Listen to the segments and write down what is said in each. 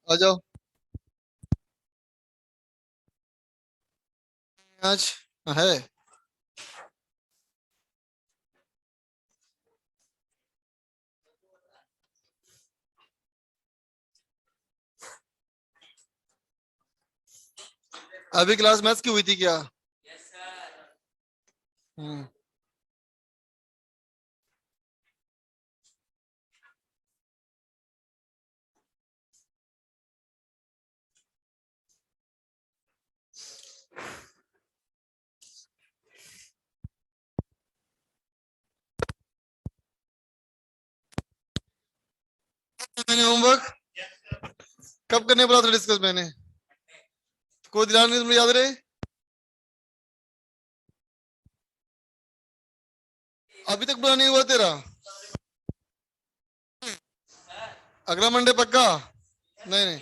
आ जाओ। आज है। अभी क्लास मैथ्स की हुई थी क्या? हम्म। मैंने होमवर्क कब करने बोला था डिस्कस मैंने? कोई दिला नहीं, तुम्हें याद रहे? अभी तक पूरा नहीं हुआ तेरा? अगला मंडे पक्का? नहीं नहीं।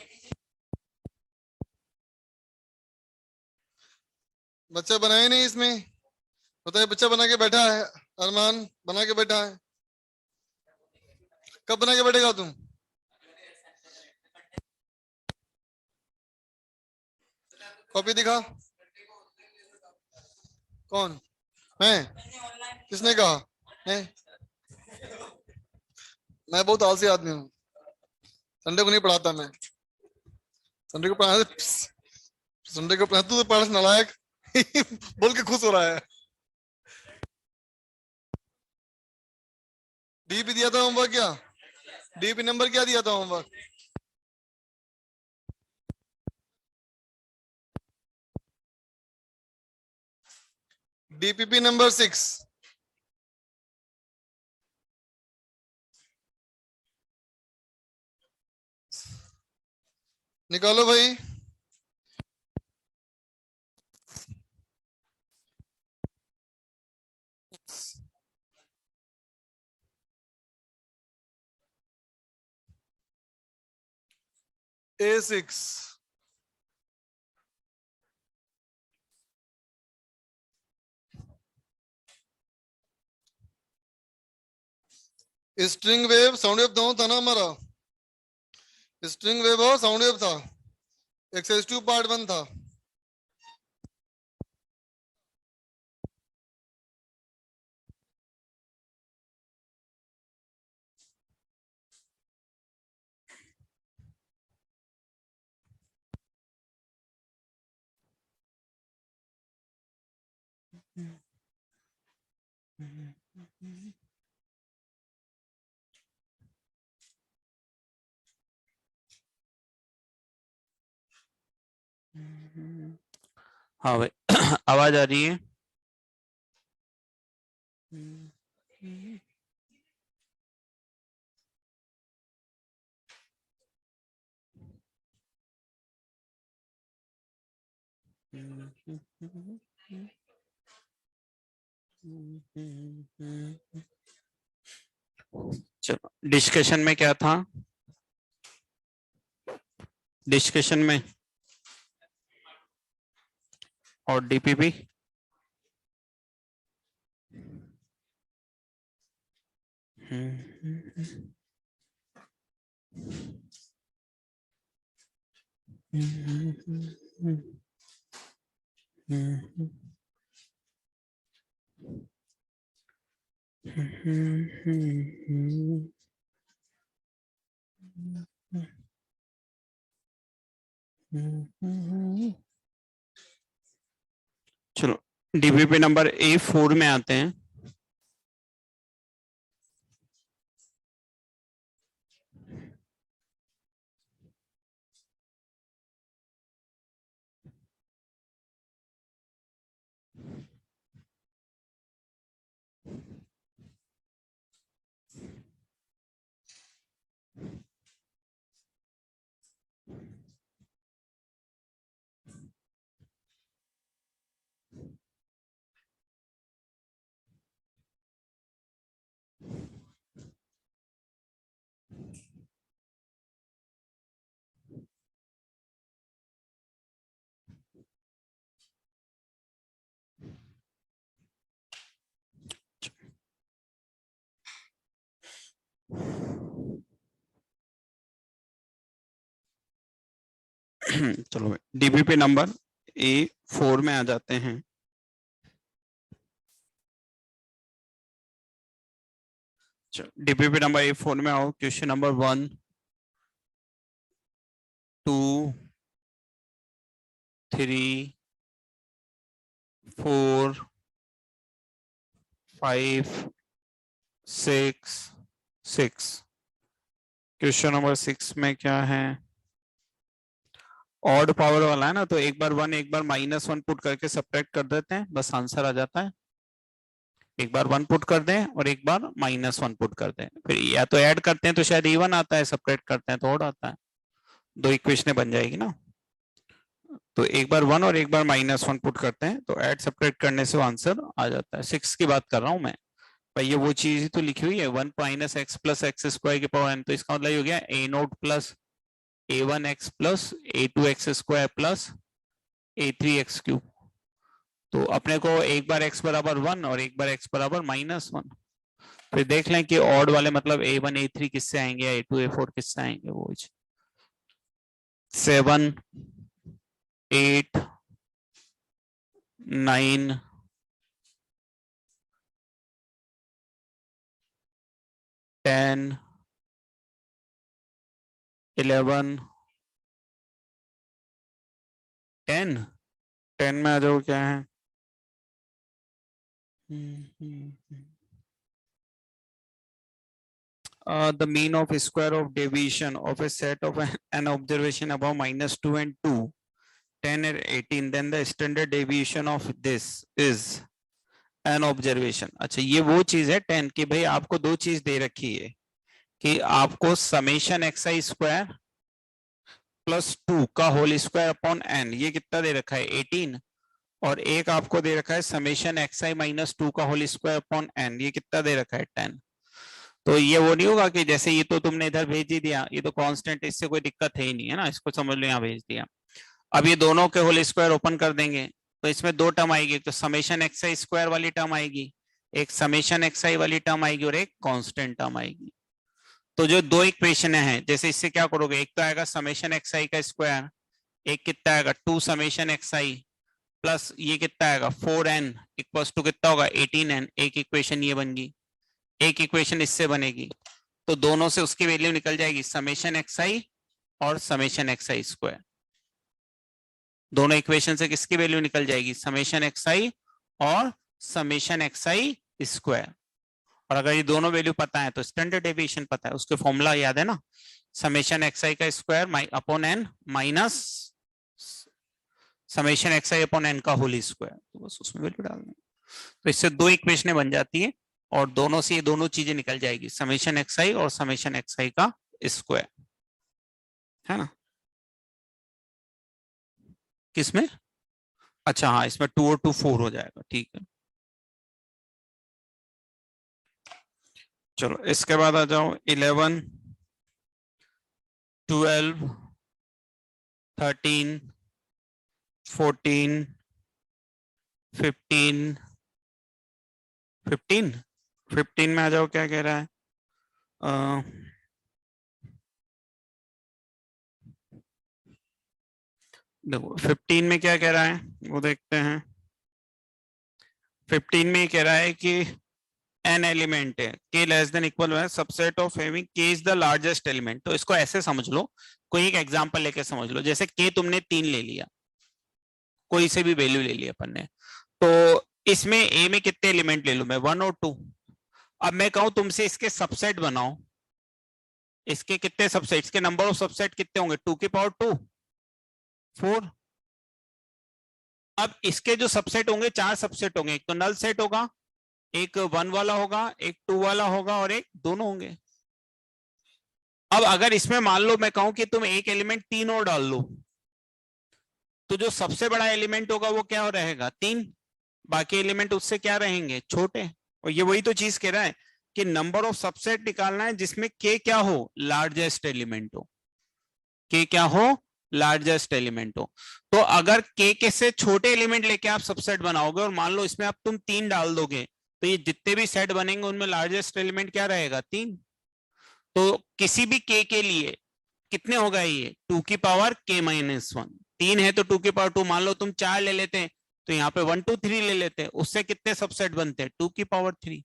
बच्चा बनाया नहीं इसमें। बताइए, बच्चा बना के बैठा है। अरमान बना के बैठा है। कब बना के बैठेगा तुम? कॉपी दिखा। कौन? मैं? किसने कहा? नहीं। मैं बहुत आलसी आदमी हूँ। संडे को नहीं पढ़ाता मैं। संडे को पढ़ा। संडे को पढ़ा तू तो पढ़ नालायक। बोल के खुश हो रहा है। डीपी दिया था होमवर्क क्या? डीपी नंबर क्या दिया था होमवर्क? DPP number 6। निकालो भाई। A6। String wave sound wave दोनों था ना हमारा? स्ट्रिंग वेव और साउंड वेव था। एक्सरसाइज 2 पार्ट 1 था। हाँ भाई। आवाज आ रही है? चलो, डिस्कशन में क्या था? डिस्कशन में और डीपीपी। चलो, डीपीपी नंबर A4 में आते हैं। चलो डीबीपी नंबर A4 में आ जाते हैं। डीबीपी नंबर A4 में आओ। Question number 1, 2, 3, 4, 5, 6। क्वेश्चन नंबर 6 में क्या है? ऑड पावर वाला है ना, तो एक बार 1 एक बार -1 पुट करके सब्ट्रैक्ट कर देते हैं, बस आंसर आ जाता है। एक बार 1 पुट कर दें और एक बार -1 पुट कर दें, फिर या तो ऐड करते हैं तो शायद इवन आता है, सब्ट्रैक्ट करते हैं तो ऑड आता है। दो इक्वेशन बन जाएगी ना। तो एक बार 1 और एक बार -1 पुट करते हैं तो ऐड सब्ट्रैक्ट करने से आंसर आ जाता है। 6 की बात कर रहा हूं मैं भाई, ये वो चीज ही तो लिखी हुई है 1 - x + x² की पावर n, तो इसका मतलब हो गया a0 + a1x + a2x² + a3x³। तो अपने को एक बार x बराबर 1 और एक बार x बराबर -1। फिर देख लें कि ऑड वाले मतलब a1 a3 किससे आएंगे, a2 a4 किससे आएंगे। वो 7, 8, 9, 10, 11, 10 में आ जाओ क्या है? The mean of square of deviation of a set of an observation above -2 and 2, 10 and 18, then the standard deviation of this is an observation। अच्छा, ये वो चीज है 10 की भाई, आपको दो चीज दे रखी है कि आपको समेशन xi² + 2 का होल स्क्वायर अपॉन n, ये कितना दे रखा है 18, और एक आपको दे रखा है समेशन xi - 2 का होल स्क्वायर अपॉन n, ये कितना दे रखा है 10। तो ये वो नहीं होगा कि जैसे ये तो तुमने इधर भेज ही दिया, ये तो कांस्टेंट, इससे कोई दिक्कत है ही नहीं है ना, इसको समझ लो यहाँ भेज दिया। अब ये दोनों के होल स्क्वायर ओपन कर देंगे तो इसमें दो टर्म आएगी, एक तो समेशन xi² वाली टर्म आएगी, एक समेशन xi वाली टर्म आएगी, और एक कांस्टेंट टर्म आएगी। तो जो दो इक्वेशन है, जैसे इससे क्या करोगे, एक तो आएगा समेशन xi का स्क्वायर, एक कितना आएगा 2 समेशन xi प्लस ये कितना आएगा 4n इक्वल्स टू कितना होगा 18n। एक इक्वेशन ये बन गई, एक इक्वेशन इससे बनेगी, तो दोनों से उसकी वैल्यू निकल जाएगी समेशन xi और समेशन xi²। दोनों इक्वेशन से किसकी वैल्यू निकल जाएगी, समेशन xi और समेशन xi²। और अगर ये दोनों वैल्यू पता है तो स्टैंडर्ड डेविएशन पता है, उसके फॉर्मूला याद है ना, समेशन xi का square upon n minus summation xi upon n का होल स्क्वायर, तो बस उसमें वैल्यू डाल दें। तो इससे दो इक्वेशनें बन जाती है और दोनों से ये दोनों चीजें निकल जाएगी, समेशन xi और समेशन xi का स्क्वायर, है ना। किसमें? अच्छा हाँ, इसमें 2 और 2 4 हो जाएगा, ठीक है। चलो इसके बाद आ जाओ 11, 12, 13, 14, 15, 15 में आ जाओ, क्या कह रहा है? देखो 15 में क्या कह रहा है वो देखते हैं। 15 में कह रहा है कि n एलिमेंट है, k लेस देन इक्वल है, subset of having k is the largest element. तो इसको ऐसे समझ लो, कोई एक एग्जांपल लेके समझ लो, जैसे k तुमने 3 ले लिया, कोई से भी वैल्यू ले लिया अपन ने, तो इसमें a में कितने एलिमेंट ले लूं मैं, 1 और 2। अब मैं कहूं तुमसे इसके सबसेट बनाओ, इसके कितने सबसेट, इसके नंबर ऑफ सबसेट कितने होंगे, 2 की पावर 2 4। अब इसके जो सबसेट होंगे 4 सबसेट होंगे, एक तो नल सेट होगा, एक 1 वाला होगा, एक 2 वाला होगा और एक दोनों होंगे। अब अगर इसमें मान लो मैं कहूं कि तुम एक एलिमेंट 3 और डाल लो, तो जो सबसे बड़ा एलिमेंट होगा वो क्या रहेगा 3, बाकी एलिमेंट उससे क्या रहेंगे छोटे। और ये वही तो चीज कह रहा है कि नंबर ऑफ सबसेट निकालना है जिसमें k क्या हो, लार्जेस्ट एलिमेंट हो, k क्या हो, लार्जेस्ट एलिमेंट हो। तो अगर k के से छोटे एलिमेंट लेके आप सबसेट बनाओगे और मान लो इसमें आप तुम 3 डाल दोगे, तो ये जितने भी सेट बनेंगे उनमें लार्जेस्ट एलिमेंट क्या रहेगा 3। तो किसी भी k के लिए कितने होगा ये 2 की पावर k माइनस 1, 3 है तो 2 की पावर 2, मान लो तुम 4 ले लेते तो यहाँ पे 1 2 3 ले लेते, उससे कितने सबसेट बनते 2 की पावर 3।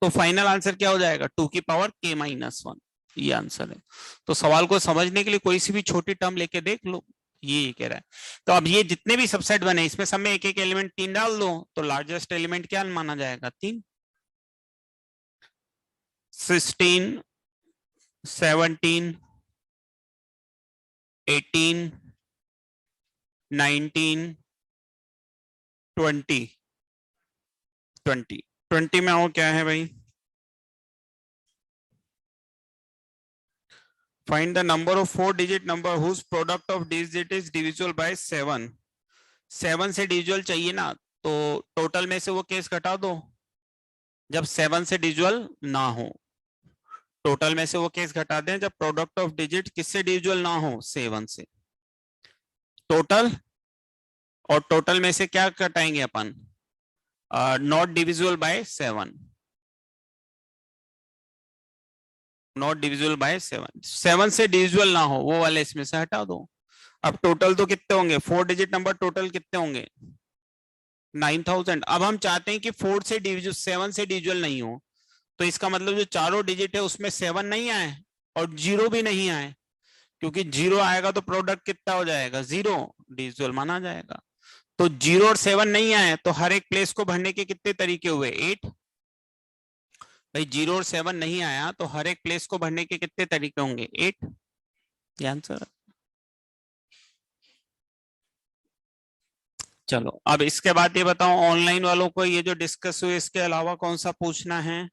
तो फाइनल आंसर क्या हो जाएगा 2 की पावर k माइनस 1, ये आंसर है। तो सवाल को समझने के लिए कोई सी भी छोटी टर्म लेके देख लो, ये कह रहा है। तो अब ये जितने भी सबसेट बने इसमें सब में एक एक एलिमेंट 3 डाल दो तो लार्जेस्ट एलिमेंट क्या माना जाएगा 3। 16 17 18 19 20 20 में और क्या है भाई, find the number of 4 digit number whose product of digit is divisible by 7। 7 से डिविजिबल चाहिए ना, तो टोटल में से वो केस घटा दो जब 7 से डिविजिबल ना हो, टोटल में से वो केस घटा दें जब प्रोडक्ट ऑफ डिजिट किससे डिविजिबल ना हो 7 से। टोटल और टोटल में से क्या घटाएंगे अपन, not divisible by 7, not divisible by 7, 7 से डिविजिबल ना हो वो वाले इसमें से हटा दो। अब टोटल तो कितने होंगे 4 डिजिट नंबर, टोटल कितने होंगे 9000। अब हम चाहते हैं कि 4 से डिविजिबल 7 से डिविजिबल नहीं हो, तो इसका मतलब जो चारों डिजिट है उसमें 7 नहीं आए और 0 भी नहीं आए, क्योंकि 0 आएगा तो प्रोडक्ट कितना हो जाएगा 0, डिविजिबल माना जाएगा। तो 0 और 7 नहीं आए तो हर एक प्लेस को भरने के कितने तरीके हुए 8। भाई 0 और 7 नहीं आया तो हर एक प्लेस को भरने के कितने तरीके होंगे 8, ये आंसर। चलो अब इसके बाद ये बताओ ऑनलाइन वालों को ये जो डिस्कस हुए इसके अलावा कौन सा पूछना है।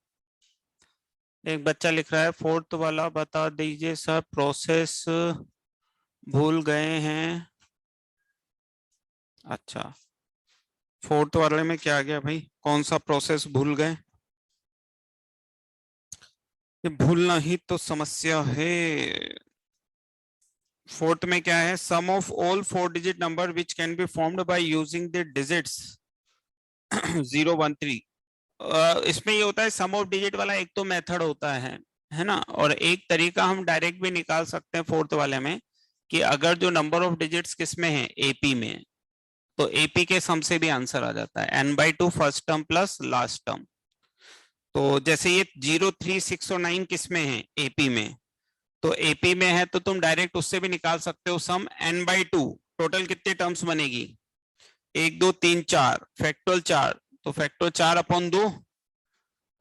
एक बच्चा लिख रहा है 4th वाला बता दीजिए सर, प्रोसेस भूल गए हैं। अच्छा 4th वाले में क्या आ गया भाई, कौन सा प्रोसेस भूल गए, ये भूलना ही तो समस्या है। 4th में क्या है, sum of all 4 digit number which can be formed by using the digits 0 1 3। इसमें ये होता है सम ऑफ डिजिट वाला एक तो मेथड होता है ना, और एक तरीका हम डायरेक्ट भी निकाल सकते हैं 4th वाले में, कि अगर जो नंबर ऑफ डिजिट्स किसमें है एपी में, तो एपी के सम से भी आंसर आ जाता है n/2 first term plus last term. तो जैसे ये 0 3 6 और 9 किसमें है एपी में, तो एपी में है तो तुम डायरेक्ट उससे भी निकाल सकते हो सम n/2, टोटल कितने टर्म्स बनेगी 1 2 3 4 फैक्टोरियल 4, तो फैक्टोरियल 4/2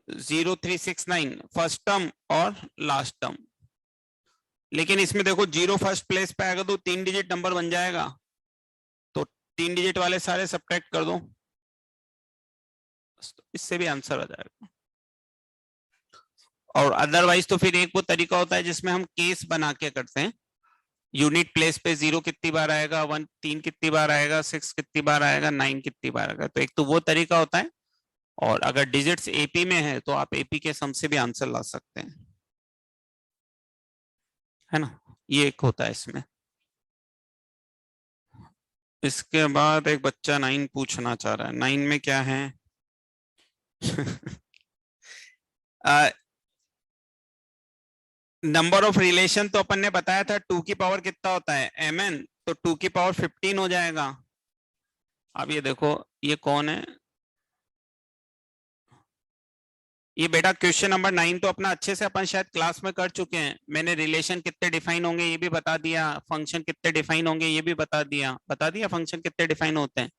0 3 6 9 फर्स्ट टर्म और लास्ट टर्म। लेकिन इसमें देखो 0 फर्स्ट प्लेस पे आएगा तो 3 डिजिट नंबर बन जाएगा, तो 3 डिजिट वाले सारे सब्ट्रैक्ट कर दो, इससे भी आंसर आ जाएगा। और अदरवाइज तो फिर एक वो तरीका होता है जिसमें हम केस बना के करते हैं, यूनिट प्लेस पे 0 कितनी बार आएगा, 1 3 कितनी बार आएगा, 6 कितनी बार आएगा, 9 कितनी बार आएगा। तो एक तो वो तरीका होता है, और अगर डिजिट्स एपी में है तो आप एपी के सम से भी आंसर ला सकते हैं, है ना, ये एक होता है इसमें। इसके बाद एक बच्चा 9 पूछना चाह रहा है, 9 में क्या है नंबर ऑफ रिलेशन तो अपन ने बताया था 2 की पावर कितना होता है mn, तो 2 की पावर 15 हो जाएगा। अब ये देखो ये कौन है, ये बेटा क्वेश्चन नंबर 9 तो अपना अच्छे से अपन शायद क्लास में कर चुके हैं, मैंने रिलेशन कितने डिफाइन होंगे ये भी बता दिया, फंक्शन कितने डिफाइन होंगे ये भी बता दिया फंक्शन कितने डिफाइन होते हैं,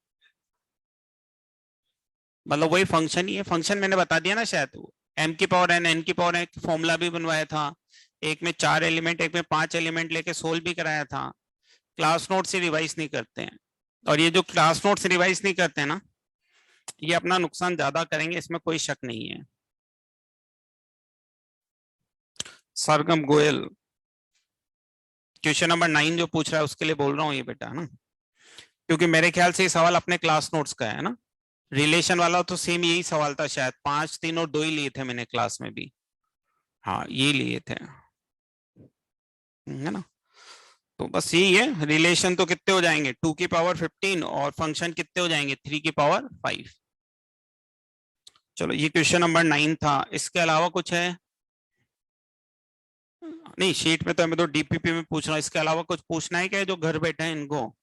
मतलब वही फंक्शन ही है, फंक्शन मैंने बता दिया ना शायद, m की पावर n n की पावर n फॉर्मूला भी बनवाया था, एक में 4 एलिमेंट एक में 5 एलिमेंट लेके सोल्व भी कराया था। क्लास नोट से रिवाइज नहीं करते हैं, और ये जो क्लास नोट से रिवाइज नहीं करते हैं ना, ये अपना नुकसान ज्यादा करेंगे, इसमें कोई शक नहीं है। सरगम गोयल क्वेश्चन नंबर 9 जो पूछ रहा है उसके लिए बोल रहा हूँ ये बेटा, है ना, क्योंकि मेरे ख्याल से ये सवाल अपने क्लास नोट्स का है ना, रिलेशन वाला तो सेम यही सवाल था शायद, 5 3 और 2 ही लिए थे मैंने क्लास में भी, हाँ ये लिए थे, है ना। तो बस यही है, रिलेशन तो कितने हो जाएंगे 2 की पावर 15 और फंक्शन कितने हो जाएंगे 3 की पावर 5। चलो ये क्वेश्चन नंबर 9 था, इसके अलावा कुछ है, नहीं शीट में तो हमें तो डीपीपी में पूछ रहा हूँ, इसके अलावा कुछ पूछना है क्या जो घर बैठे हैं इनको?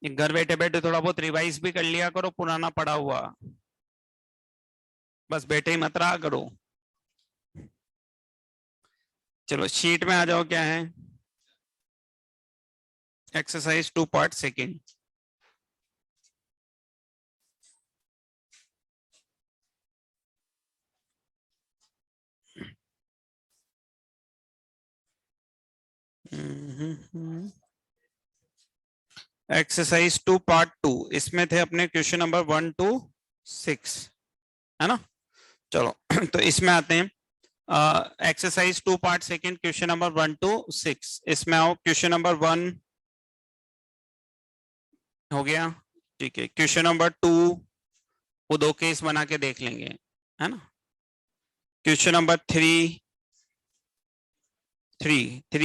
ये घर बैठे बैठे थोड़ा बहुत रिवाइज भी कर लिया करो पुराना पड़ा हुआ, बस बैठे ही मत रहा करो। चलो शीट में आ जाओ, क्या है? Exercise 2 part second. Exercise 2 part 2, इसमें थे अपने क्वेश्चन नंबर 1 to 6, है ना? चलो तो इसमें आते हैं exercise 2 part second, question number 1 to 6। इसमें आओ, क्वेश्चन नंबर 1 हो गया, ठीक है। क्वेश्चन नंबर 2 वो 2 केस बना के देख लेंगे, है ना? क्वेश्चन नंबर 3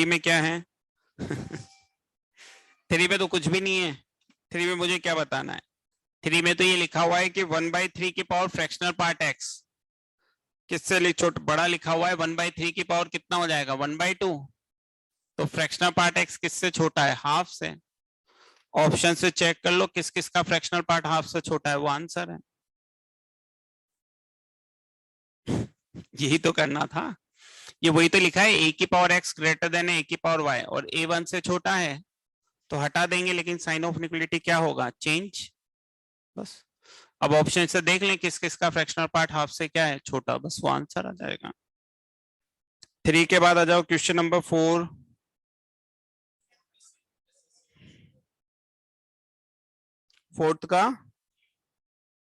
में क्या है? 3 में तो कुछ भी नहीं है। 3 में मुझे क्या बताना है? 3 में तो ये लिखा हुआ है कि 1/3 की पावर फ्रैक्शनल पार्ट x किससे छोटा बड़ा लिखा हुआ है। 1/3 की पावर कितना हो जाएगा? 1/2। तो फ्रैक्शनल पार्ट x किससे छोटा है? हाफ से। ऑप्शन से चेक कर लो किस किस का फ्रैक्शनल पार्ट हाफ से छोटा है, वो आंसर है। यही तो करना था। ये वही तो लिखा है, a की power x greater than a की पावर y, और a 1 से छोटा है तो हटा देंगे, लेकिन साइन ऑफ इक्वलिटी क्या होगा? चेंज। बस अब ऑप्शन से देख लें किस किस का फ्रैक्शनल पार्ट हाफ से क्या है? छोटा, बस वो आंसर आ जाएगा। 3 के बाद आ जाओ क्वेश्चन नंबर 4। फोर्थ का,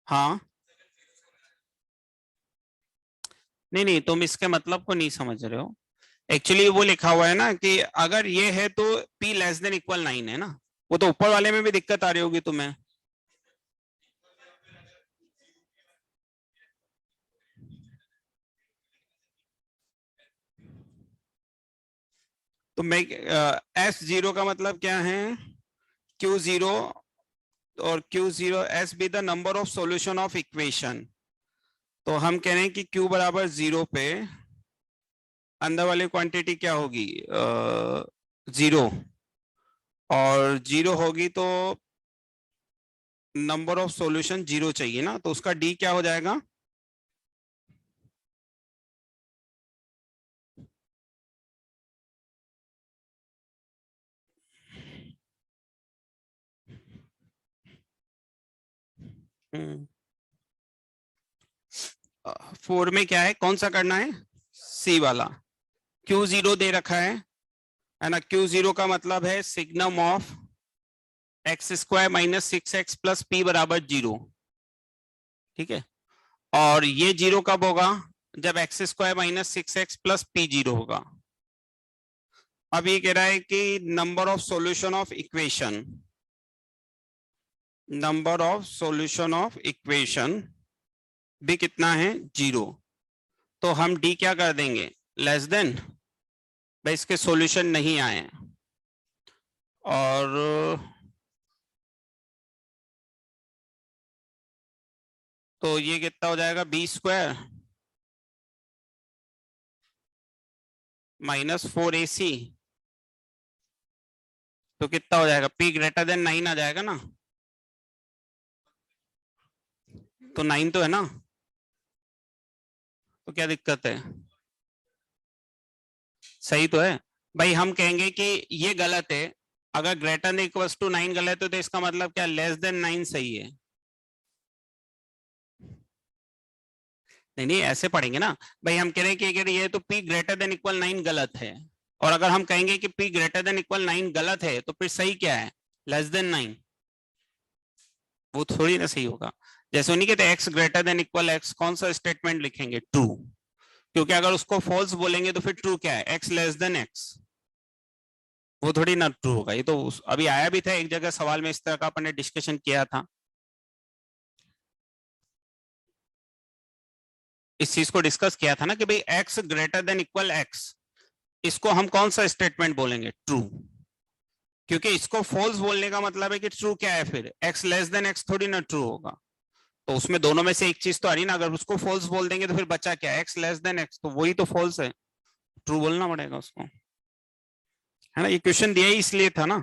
हाँ नहीं नहीं, तुम इसके मतलब को नहीं समझ रहे हो। एक्चुअली वो लिखा हुआ है ना कि अगर ये है तो p लेस देन इक्वल 9 है ना। वो तो ऊपर वाले में भी दिक्कत आ रही होगी तुम्हें। तो मैं S0 का मतलब क्या है? Q0 और Q0 S be the number of solution of equation. तो हम कह रहे हैं कि Q बराबर 0 पे अंदर वाली क्वांटिटी क्या होगी? 0, और 0 होगी तो नंबर ऑफ सॉल्यूशन 0 चाहिए ना, तो उसका D क्या हो जाएगा? हम्म 4 में क्या है, कौन सा करना है? C वाला। Q0 दे रखा है ना? Q0 का मतलब है signum of x² minus 6x plus p बराबर 0, ठीक है। और ये 0 कब होगा? जब x² minus 6x plus p 0 होगा। अब ये कह रहा है कि number of solution of equation, number of solution of equation भी कितना है? 0। तो हम d क्या कर देंगे? लेस देन, भाई इसके सॉल्यूशन नहीं आए, और तो ये कितना हो जाएगा? b² माइनस 4ac, तो कितना हो जाएगा? p ग्रेटर देन 9 आ जाएगा ना। तो 9 तो है ना, तो क्या दिक्कत है? सही तो है भाई। हम कहेंगे कि ये गलत है, अगर ग्रेटर देन इक्वल्स टू 9 गलत है तो इसका मतलब क्या? लेस देन 9 सही है। नहीं नहीं, ऐसे पढ़ेंगे ना भाई। हम कह रहे हैं कि अगर ये तो p ग्रेटर देन इक्वल 9 गलत है, और अगर हम कहेंगे कि p ग्रेटर देन इक्वल 9 गलत है तो फिर सही क्या है? Less than 9। वो थोड़ी ना सही होगा। जैसे उन्हीं कहते x greater than equal x, कौन सा स्टेटमेंट लिखेंगे? ट्रू। क्योंकि अगर उसको फॉल्स बोलेंगे तो फिर ट्रू क्या है? x less than x। वो थोड़ी ना ट्रू होगा। ये तो अभी आया भी था एक जगह सवाल में, इस तरह का अपन ने डिस्कशन किया था। इस चीज को डिस्कस किया था ना कि भाई x greater than equal x, इसको हम कौन सा स्टेटमेंट बोलेंगे? ट्रू। क्योंकि इसको फॉल्स बोलने का मतलब है कि ट्रू क्या है? फिर x लेस देन x थोड़ी ना ट्रू होगा। तो उसमें दोनों में से एक चीज तो आ रही ना। अगर उसको फॉल्स बोल देंगे तो फिर बचा क्या? x लेस देन x, तो वही तो फॉल्स है। ट्रू बोलना पड़ेगा उसको, है ना। ये क्वेश्चन दिया ही इसलिए था ना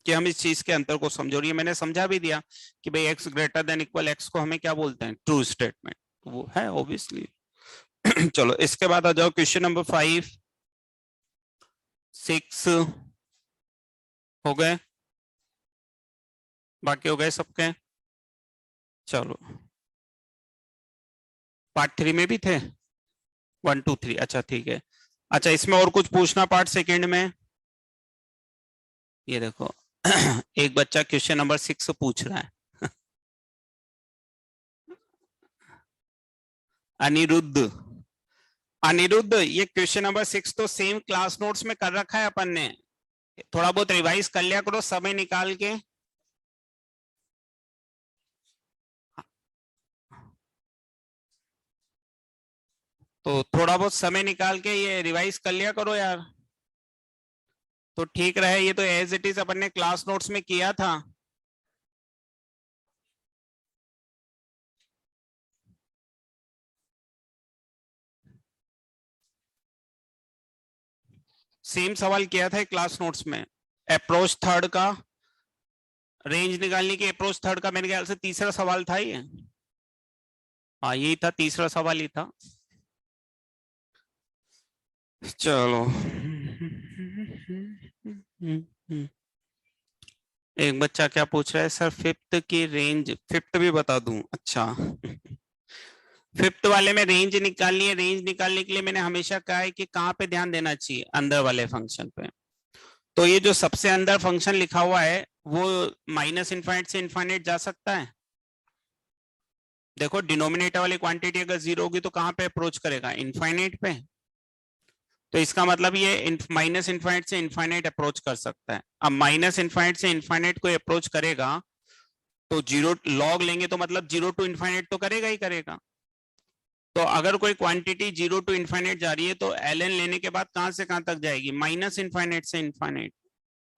कि हम इस चीज के अंतर को समझो, और ये मैंने समझा भी दिया कि भाई x greater than equal x को हमें क्या बोलते हैं, ट्रू स्टेटमेंट, वो है ऑब्वियसली। चलो इसके बाद आ जाओ क्वेश्चन नंबर 5, 6 हो गए, बाकी हो गए सबके। चलो पार्ट 3 में भी थे 1 2 3, अच्छा ठीक है। अच्छा इसमें और कुछ पूछना पार्ट सेकंड में, ये देखो एक बच्चा क्वेश्चन नंबर 6 पूछ रहा है। अनिरुद्ध, अनिरुद्ध ये क्वेश्चन नंबर 6 तो सेम क्लास नोट्स में कर रखा है अपन ने, थोड़ा बहुत रिवाइज कर लिया करो समय निकाल के। तो थोड़ा बहुत समय निकाल के ये रिवाइज कर लिया करो यार, तो ठीक रहे। ये तो एज इट इज अपन ने क्लास नोट्स में किया था। सेम सवाल किया था क्लास नोट्स में, अप्रोच थर्ड का रेंज निकालने की, अप्रोच थर्ड का मेरे ख्याल से तीसरा सवाल था ये, हाँ यही था, तीसरा सवाल ही था। चलो एक बच्चा क्या पूछ रहा है, सर फिफ्थ की रेंज, फिफ्थ भी बता दूं, अच्छा फिफ्थ वाले में रेंज निकालनी है। रेंज निकालने के लिए मैंने हमेशा कहा है कि कहाँ पे ध्यान देना चाहिए, अंदर वाले फंक्शन पे। तो ये जो सबसे अंदर फंक्शन लिखा हुआ है वो माइनस इनफाइनाइट से इनफाइनाइट जा सकता है। देखो डिनोमिनेटर वाली क्वांटिटी अगर 0 होगी तो कहाँ पे अप्रोच करेगा, इनफाइनाइट पे। तो इसका मतलब ये माइनस इनफाइनाइट से इनफाइनाइट अप्रोच कर सकता है। अब माइनस इनफाइनाइट से इनफाइनाइट को अप्रोच करेगा तो 0 लॉग लेंगे तो मतलब 0 टू इनफाइनाइट तो करेगा ही करेगा। तो अगर कोई क्वांटिटी 0 टू इनफाइनाइट जा रही है तो ln लेने के बाद कहां से कहां तक जाएगी, माइनस इनफाइनाइट से इनफाइनाइट।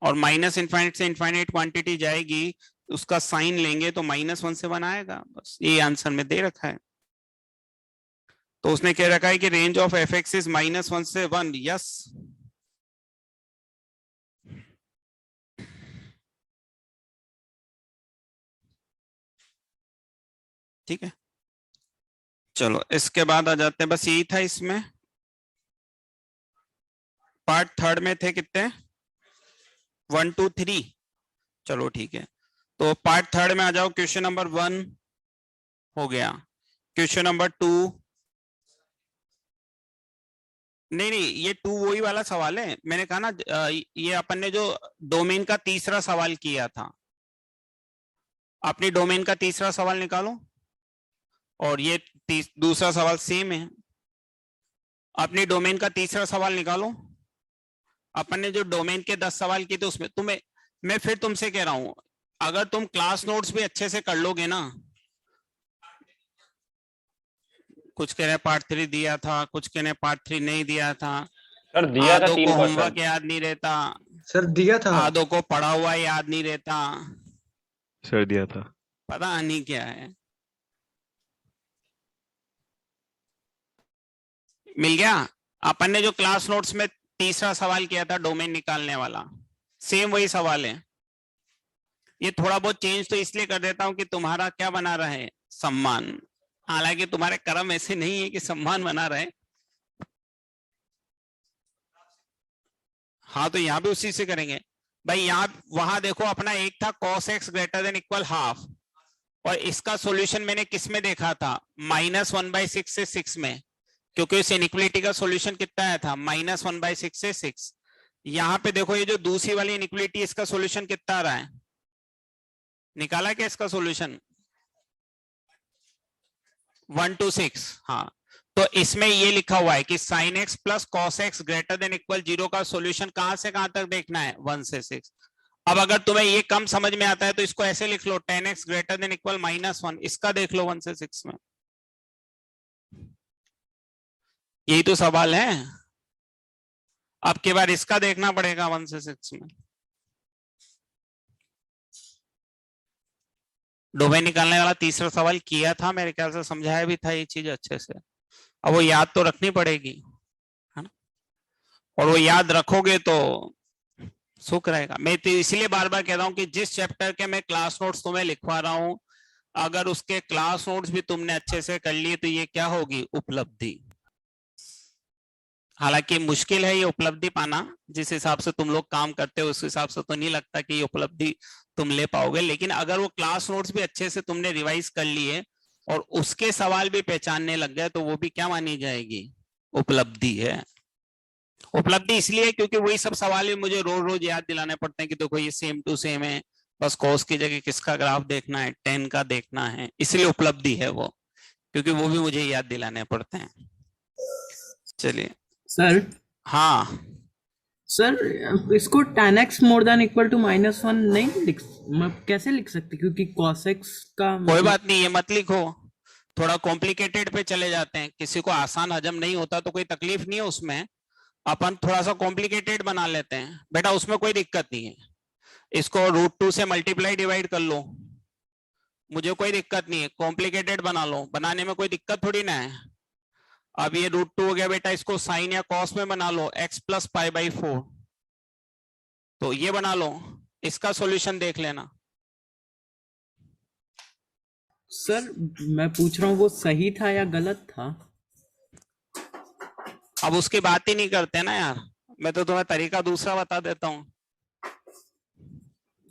और माइनस इनफाइनाइट से इनफाइनाइट क्वांटिटी जाएगी, उसका साइन लेंगे तो -1 से 1 आएगा, बस ये आंसर में दे रखा है। तो उसने कह रखा है कि range of F x is -1 से 1, यस। ठीक है चलो इसके बाद आ जाते हैं, बस यही था इसमें। पार्ट थर्ड में थे कितने, 1 2 3, चलो ठीक है। तो पार्ट थर्ड में आ जाओ, क्वेश्चन नंबर 1 हो गया, क्वेश्चन नंबर 2, नहीं नहीं ये 2 वही वाला सवाल है, मैंने कहा ना ये अपन ने जो डोमेन का तीसरा सवाल किया था, अपनी डोमेन का तीसरा सवाल निकालो, और ये दूसरा सवाल सेम है। अपनी डोमेन का तीसरा सवाल निकालो, अपन ने जो डोमेन के 10 सवाल किए थे उसमें तुम्हें, मैं फिर तुमसे कह रहा हूं, अगर तुम क्लास नोट्स भी अच्छे से कर लोगे ना, कुछ कह रहे पार्ट 3 दिया था, कुछ कह रहे पार्ट 3 नहीं दिया था, सर दिया था आधों को 3%। होमवर्क याद नहीं रहता, सर दिया था। आधों को पढ़ा हुआ याद नहीं रहता, सर दिया था। पता नहीं क्या है। मिल गया। अपन ने जो क्लास नोट्स में तीसरा सवाल किया था डोमेन निकालने वाला, सेम वही सवाल है। ये थोड़ा बहुत चेंज तो इसलिए कर देता हूं कि तुम्हारा क्या बना रहे, सम्मान। हालांकि तुम्हारे कर्म ऐसे नहीं है कि सम्मान बना रहे। हाँ तो यहाँ भी उसी से करेंगे भाई। यहाँ वहां देखो अपना एक था cos x greater than equal half, और इसका सॉल्यूशन मैंने किस में देखा था, -1/6 से 6 में, क्योंकि इस इनइक्वालिटी का सॉल्यूशन कितना आया था, -1/6 से 6। यहाँ पे देखो ये जो दूसरी वाली इनइक्वालिटी, इसका सॉल्यूशन कितना आ रहा है, निकाला क्या इसका सॉल्यूशन, 1 to 6। हाँ तो इसमें ये लिखा हुआ है कि sin x plus cos x greater than equal 0 का सॉल्यूशन कहां से कहां तक देखना है, 1 से 6। अब अगर तुम्हें ये कम समझ में आता है तो इसको ऐसे लिख लो, tan x greater than equal -1, इसका देख लो 1 से 6 में। यही तो सवाल है। अब के बार इसका देखना पड़ेगा 1 से 6 में। डोमेन निकालने वाला तीसरा सवाल किया था, मेरे ख्याल से समझाया भी था ये चीज अच्छे से। अब वो याद तो रखनी पड़ेगी, है ना। और वो याद रखोगे तो सुख रहेगा। मैं तो इसलिए बार बार कह रहा हूँ कि जिस चैप्टर के मैं क्लास नोट्स तुम्हें लिखवा रहा हूँ, अगर उसके क्लास नोट्स भी तुमने अच्छे से कर लिए तो ये क्या होगी, उपलब्धि। हालांकि मुश्किल है ये उपलब्धि पाना, जिस हिसाब से तुम लोग काम करते हो उस हिसाब से तो नहीं लगता कि ये उपलब्धि तुम ले पाओगे, लेकिन अगर वो क्लास नोट्स भी अच्छे से तुमने रिवाइज कर लिए और उसके सवाल भी पहचानने लग गए तो वो भी क्या मानी जाएगी, उपलब्धि है। उपलब्धि इसलिए क्योंकि वही सब सवाल भी मुझे रोज रोज याद दिलाने पड़ते हैं कि देखो ये सेम टू सेम है, बस कॉस की जगह किसका ग्राफ देखना है, टेन का देखना है, इसलिए उपलब्धि है वो, क्योंकि वो भी मुझे याद दिलाने पड़ते हैं। चलिए सर हाँ सर इसको tan x more than equal to -1 नहीं कैसे लिख सकते, क्योंकि cos x का कोई बात नहीं, ये मत लिखो, थोड़ा कॉम्प्लिकेटेड पे चले जाते हैं। किसी को आसान हजम नहीं होता तो कोई तकलीफ नहीं है उसमें, अपन थोड़ा सा कॉम्प्लिकेटेड बना लेते हैं बेटा, उसमें कोई दिक्कत नहीं है। इसको √2 से मल्टीप्लाई डिवाइड कर लो, मुझे कोई दिक्कत नहीं है, कॉम्प्लिकेटेड बना लो, बनाने में कोई दिक्कत थोड़ी ना है। अब ये √2 हो गया बेटा, इसको साइन या कॉस में बना लो, x + π/4, तो ये बना लो, इसका सॉल्यूशन देख लेना। सर मैं पूछ रहा हूँ वो सही था या गलत था? अब उसकी बात ही नहीं करते ना यार, मैं तो तुम्हें तरीका दूसरा बता देता हूँ।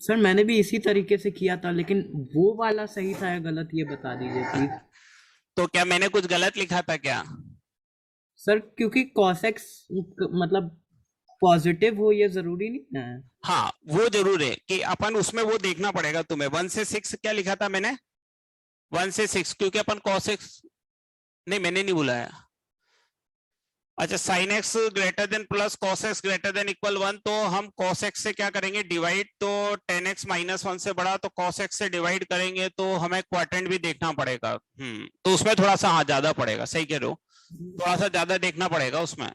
सर मैंने भी इसी तरीके से किया था, लेकिन वो वाला सही था या गलत ये बता दीजिए प्लीज। तो क्या मैंने कुछ गलत लिखा था क्या? सर क्योंकि cos x मतलब पॉजिटिव हो ये जरूरी नहीं है। हाँ वो जरूर है कि अपन उसमें वो देखना पड़ेगा तुम्हें। 1 से 6 क्या लिखा था मैंने, 1 से 6, क्योंकि अपन cos x, नहीं मैंने नहीं बुलाया। अच्छा sin x greater than plus cos x greater than equal 1, तो हम cos x से क्या करेंगे डिवाइड, तो tan x -1 से बड़ा, तो cos x से डिवाइड करेंगे तो हमें क्वाड्रेंट भी देखना पड़ेगा। तो उसमें थोड़ा सा हाँ ज्यादा पड़ेगा, सही कह रहे हो, थोड़ा सा ज्यादा देखना पड़ेगा उसमें,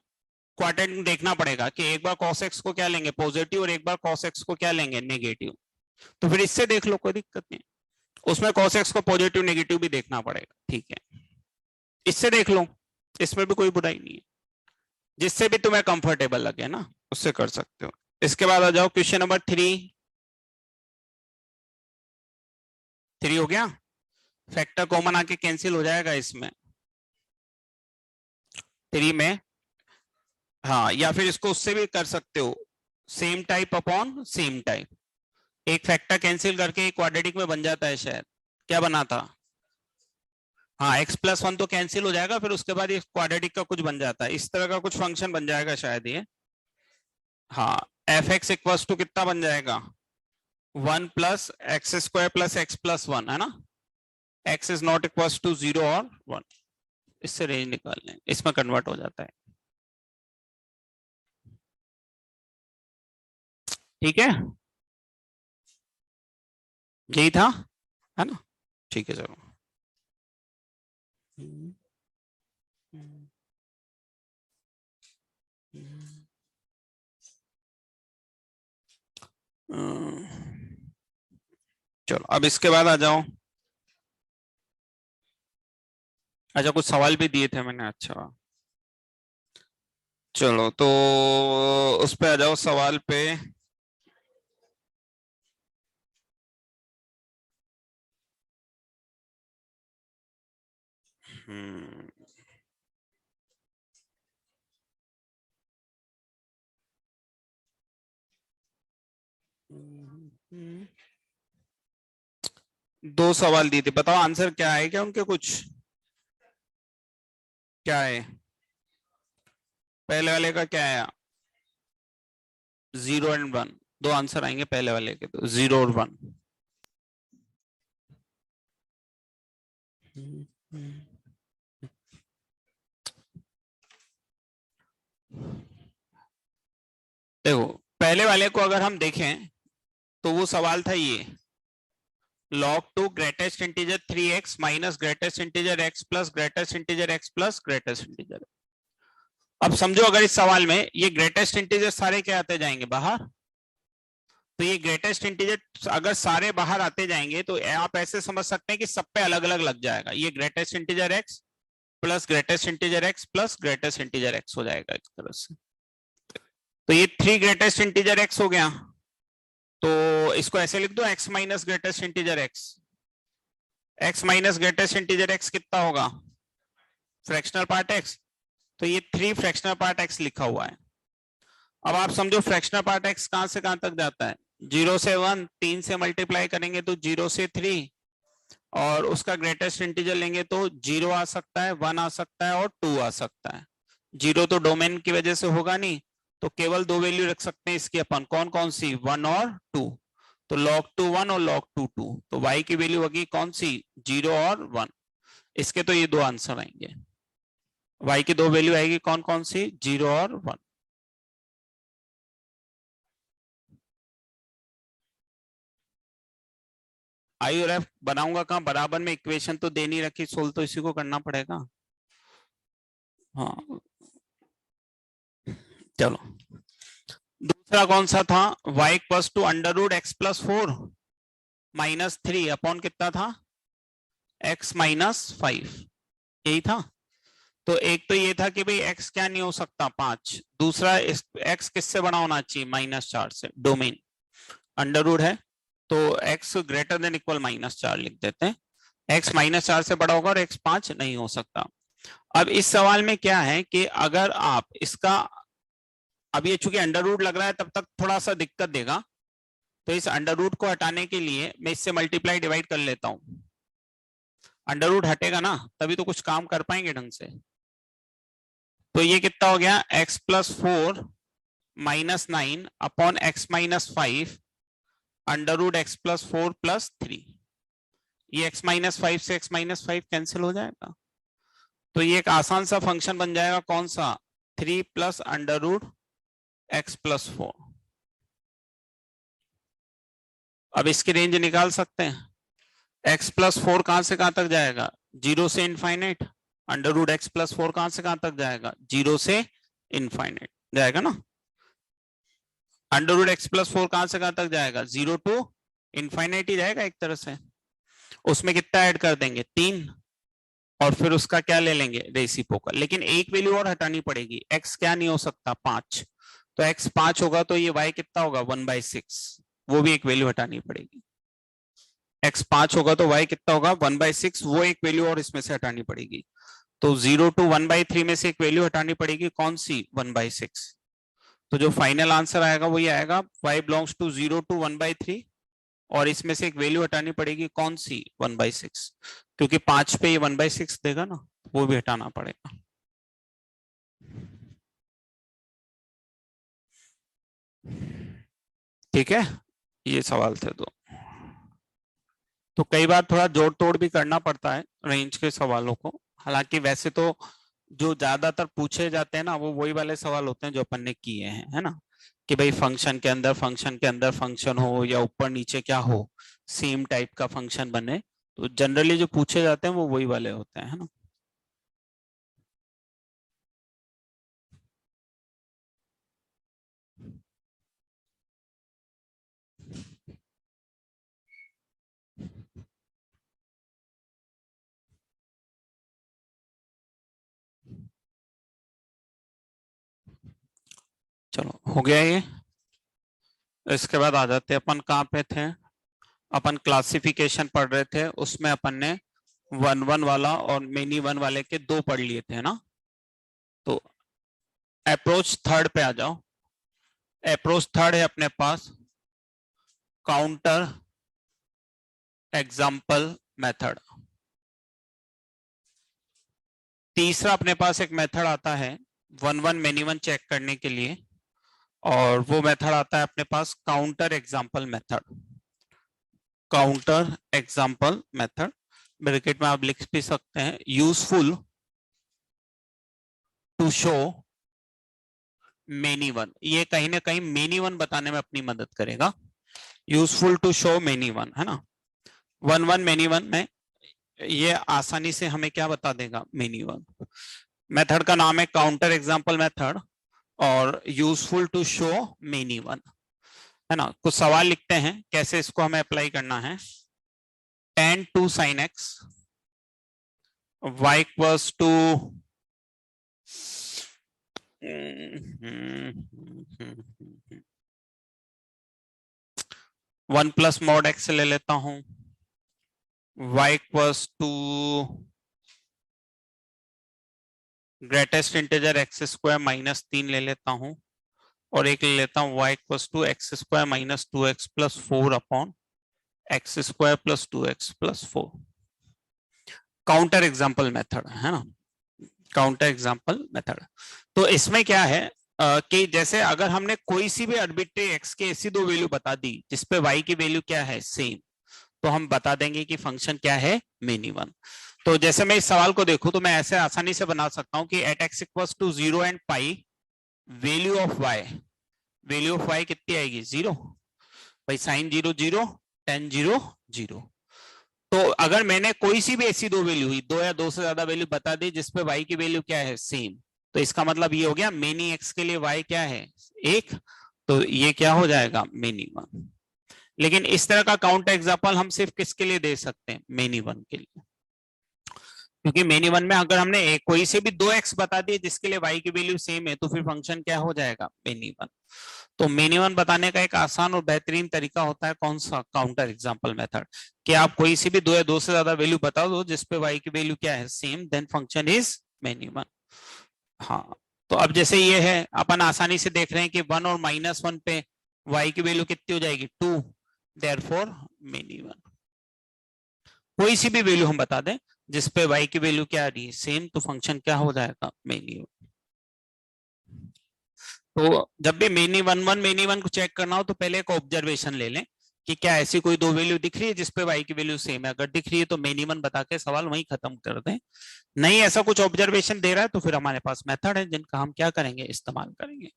क्वाड्रेंट देखना पड़ेगा कि एक बार cos x को क्या लेंगे पॉजिटिव और एक बार cos x को क्या लेंगे नेगेटिव। तो फिर इससे देख लो, कोई दिक्कत नहीं, उसमें cos x को पॉजिटिव नेगेटिव भी देखना पड़ेगा, ठीक है, इससे देख लो, इसमें भी कोई बुराई नहीं है, जिससे भी तुम्हें कंफर्टेबल लगे ना उससे कर सकते हो। इसके बाद आ जाओ क्वेश्चन नंबर 3 हो गया, फैक्टर कॉमन आके कैंसिल हो जाएगा इसमें 3 में, हाँ, या फिर इसको उससे भी कर सकते हो, same type upon same type, एक फैक्टर कैंसिल करके एक क्वाड्रेटिक में बन जाता है शायद, क्या बना था, हाँ x+1 तो कैंसिल हो जाएगा, फिर उसके बाद ये क्वाड्रेटिक का कुछ बन जाता है, इस तरह का कुछ फंक्शन बन जाएगा शायद ये, हाँ f(x) इक्वल्स टू कितना बन जाएगा 1 + x² + x+1 है ना, x is not equals to 0 और 1, इससे रेंज निकाल लें, इसमें कन्वर्ट हो जाता है, ठीक है, यही था, है ना, ठीक है चलो। चलो अब इसके बाद आ जाओ, अच्छा कुछ सवाल भी दिए थे मैंने, अच्छा चलो तो उस पे आ जाओ सवाल पे। दो सवाल दिए थे, बताओ आंसर क्या है, क्या उनके कुछ क्या है, पहले वाले का क्या है 0 और 1, दो आंसर आएंगे पहले वाले के, तो 0 और 1। देखो पहले वाले को अगर हम देखें तो वो सवाल था ये, log2 greatest integer 3x minus greatest integer x plus greatest integer x plus greatest integer. अब समझो अगर इस सवाल में ये ग्रेटेस्ट इंटीजर सारे क्या आते जाएंगे बाहर, तो ये ग्रेटेस्ट इंटीजर अगर सारे बाहर आते जाएंगे तो आप ऐसे समझ सकते हैं कि सब पे अलग अलग लग जाएगा, ये greatest integer x plus greatest integer x plus greatest integer x हो जाएगा एक तरह से। तो ये 3 ग्रेटेस्ट इंटीजर x हो गया, तो इसको ऐसे लिख दो x minus greatest integer x minus greatest integer x कितना होगा, फ्रैक्शनल पार्ट x, तो ये 3 फ्रैक्शनल पार्ट x लिखा हुआ है। अब आप समझो फ्रैक्शनल पार्ट x कहां से कहां तक जाता है, 0 से 1, 3 से मल्टीप्लाई करेंगे तो 0 से 3, और उसका ग्रेटेस्ट इंटीजर लेंगे तो 0 आ सकता है, 1 आ सकता है और 2 आ सकता है। 0 तो डोमेन की वजह से होगा नहीं, तो केवल 2 वैल्यू रख सकते हैं इसकी अपन, कौन कौन सी, 1 और 2, तो log2 1 और log2 2, तो y की वैल्यू होगी कौन सी, 0 और 1। इसके तो ये दो आंसर आएंगे, y की दो वैल्यू आएगी कौन कौन सी, 0 और 1। आई और एफ बनाऊंगा कहां, बराबर में इक्वेशन तो दे नहीं रखी, सोल्व तो इसी को करना पड़ेगा। हाँ चलो, दूसरा कौन सा था, y equals to under root x plus 4 minus 3 upon कितना था, x माइनस 5, यही था। तो एक तो ये था कि भाई x क्या नहीं हो सकता 5, दूसरा x किससे बड़ा होना चाहिए, -4 से, डोमेन अंडर रूट है तो x ग्रेटर देन इक्वल -4 लिख देते हैं, x -4 से बड़ा होगा और x 5 नहीं हो सकता। अब इस सवाल में क्या है कि अगर आप इसका, अब ये चूंकि अंडर रूट लग रहा है तब तक थोड़ा सा दिक्कत देगा, तो इस अंडर रूट को हटाने के लिए मैं इससे मल्टीप्लाई डिवाइड कर लेता हूं, अंडर रूट हटेगा ना तभी तो कुछ काम कर पाएंगे ढंग से। तो ये कितना हो गया, x plus 4 minus 9 upon x minus 5 under root x plus 4 plus 3, ये x माइनस 5 से x माइनस 5 कैंसिल हो जाएगा, तो ये एक आसान सा फंक्शन बन जाएगा, कौन सा, 3 plus under root x plus 4। अब इसकी रेंज निकाल सकते हैं, x प्लस 4 कहां से कहां तक जाएगा, 0 से infinite, under root x plus 4 कहां से कहां तक जाएगा, 0 से इनफाइनाइट जाएगा ना, अंडर रूट एक्स प्लस 4 कहां से कहां तक जाएगा, 0 टू इनफाइनाइट ही जाएगा एक तरह से, उसमें कितना ऐड कर देंगे, 3, और फिर उसका क्या ले लेंगे, रेसिप्रोकल। लेकिन एक वैल्यू और हटानी पड़ेगी, x क्या नहीं हो सकता, 5, तो x 5 होगा तो ये y कितना होगा, 1/6, वो भी एक वैल्यू हटानी पड़ेगी, x 5 होगा तो y कितना होगा, 1/6, वो एक वैल्यू और इसमें से हटानी पड़ेगी, तो 0 टू 1/3 में से एक वैल्यू हटानी पड़ेगी, कौन सी, 1/6, तो जो फाइनल आंसर आएगा वो ये आएगा, y बिलोंग्स टू 0 टू 1/3, और इसमें से एक वैल्यू हटानी पड़ेगी, कौन सी, 1/6, क्योंकि 5 पे ये 1/6 देगा ना, वो भी हटाना पड़ेगा। ठीक है, ये सवाल थे दो। तो कई बार थोड़ा जोड़ तोड़ भी करना पड़ता है रेंज के सवालों को, हालांकि वैसे तो जो ज्यादातर पूछे जाते हैं ना वो वही वाले सवाल होते हैं जो अपन ने किए हैं, है ना, कि भाई फंक्शन के अंदर फंक्शन हो या ऊपर नीचे क्या हो, सेम टाइप का फंक्शन बने, तो जनरली जो पूछे जाते हैं वो वही वाले होते हैं, है ना। चलो हो गया ये, इसके बाद आ जाते हैं अपन कहाँ पे थे, अपन क्लासिफिकेशन पढ़ रहे थे, उसमें अपन ने 1 1 वाला और मेनी 1 वाले के दो पढ़ लिए थे ना। तो अप्रोच थर्ड पे आ जाओ, अप्रोच थर्ड है अपने पास काउंटर एग्जाम्पल मेथड। तीसरा अपने पास एक मेथड आता है 1 1 मेनी 1 चेक करने के लिए, और वो मेथड आता है अपने पास counter example method, counter example method, bracket में आप लिख भी सकते हैं, यूजफुल टू शो मेनी 1, ये कहीं ना कहीं मेनी 1 बताने में अपनी मदद करेगा, यूजफुल टू शो मेनी 1, है ना। 1 1 मेनी 1 में ये आसानी से हमें क्या बता देगा, मेनी 1। मेथड का नाम है काउंटर एग्जाम्पल मेथड और यूजफुल टू शो मेनी 1, है ना। कुछ सवाल लिखते हैं कैसे इसको हमें अप्लाई करना है, tan 2 sin x y equals to one plus mod x ले लेता हूं, y equals to greatest integer x square minus 3 ले लेता हूं, और एक ले लेता हूं y equals to x square minus 2x plus 4 upon x square plus 2x plus 4। Counter example method है ना, काउंटर एग्जाम्पल मेथड। तो इसमें क्या है कि जैसे अगर हमने कोई सी भी आर्बिट्रेरी x के ऐसी दो वैल्यू बता दी जिसपे y की वैल्यू क्या है सेम, तो हम बता देंगे कि फंक्शन क्या है मिनिमम। तो जैसे मैं इस सवाल को देखूं तो मैं ऐसे आसानी से बना सकता हूं कि at x equals to 0 and pi value of y कितनी आएगी 0, भाई साइन 0 0 tan 0 0। तो अगर मैंने कोई सी भी ऐसी दो वैल्यू हुई, दो या दो से ज्यादा वैल्यू बता दी जिसपे y की वैल्यू क्या है सेम, तो इसका मतलब ये हो गया मेनी x के लिए y क्या है 1, तो ये क्या हो जाएगा मिनिमम। लेकिन इस तरह का काउंटर एग्जांपल हम सिर्फ किसके लिए दे सकते हैं, मेनी वन के लिए, क्योंकि मेनी वन में अगर हमने कोई से भी 2x बता दिए जिसके लिए y की वैल्यू सेम है तो फिर फंक्शन क्या हो जाएगा मेनी वन। तो मेनी वन बताने का एक आसान और बेहतरीन तरीका होता है कौन सा, काउंटर एग्जांपल मेथड, कि आप कोई सी भी दो या दो से ज्यादा वैल्यू बता दो जिसपे y की वैल्यू क्या है same, then function is many one. हाँ, तो अब जैसे ये है अपन आसानी से देख रहे हैं कि 1 और -1 पे y की वैल्यू कितनी हो जाएगी 2, देयरफॉर मेनी वन। कोई सी भी वैल्यू हम बता दें जिसपे y की वैल्यू क्या आ रही है सेम, तो फंक्शन क्या हो जाएगा मेनी वन। तो जब भी मेनी वन को चेक करना हो तो पहले एक ऑब्जर्वेशन ले लें कि क्या ऐसी कोई दो वैल्यू दिख रही है जिसपे y की वैल्यू सेम है, अगर दिख रही है तो मेनी वन बता के सवाल वहीं खत्म कर दें। नहीं ऐसा कुछ ऑब्जर्वेशन दे रहा है तो फिर हमारे पास मेथड है जिनका हम क्या करेंगे इस्तेमाल करेंगे।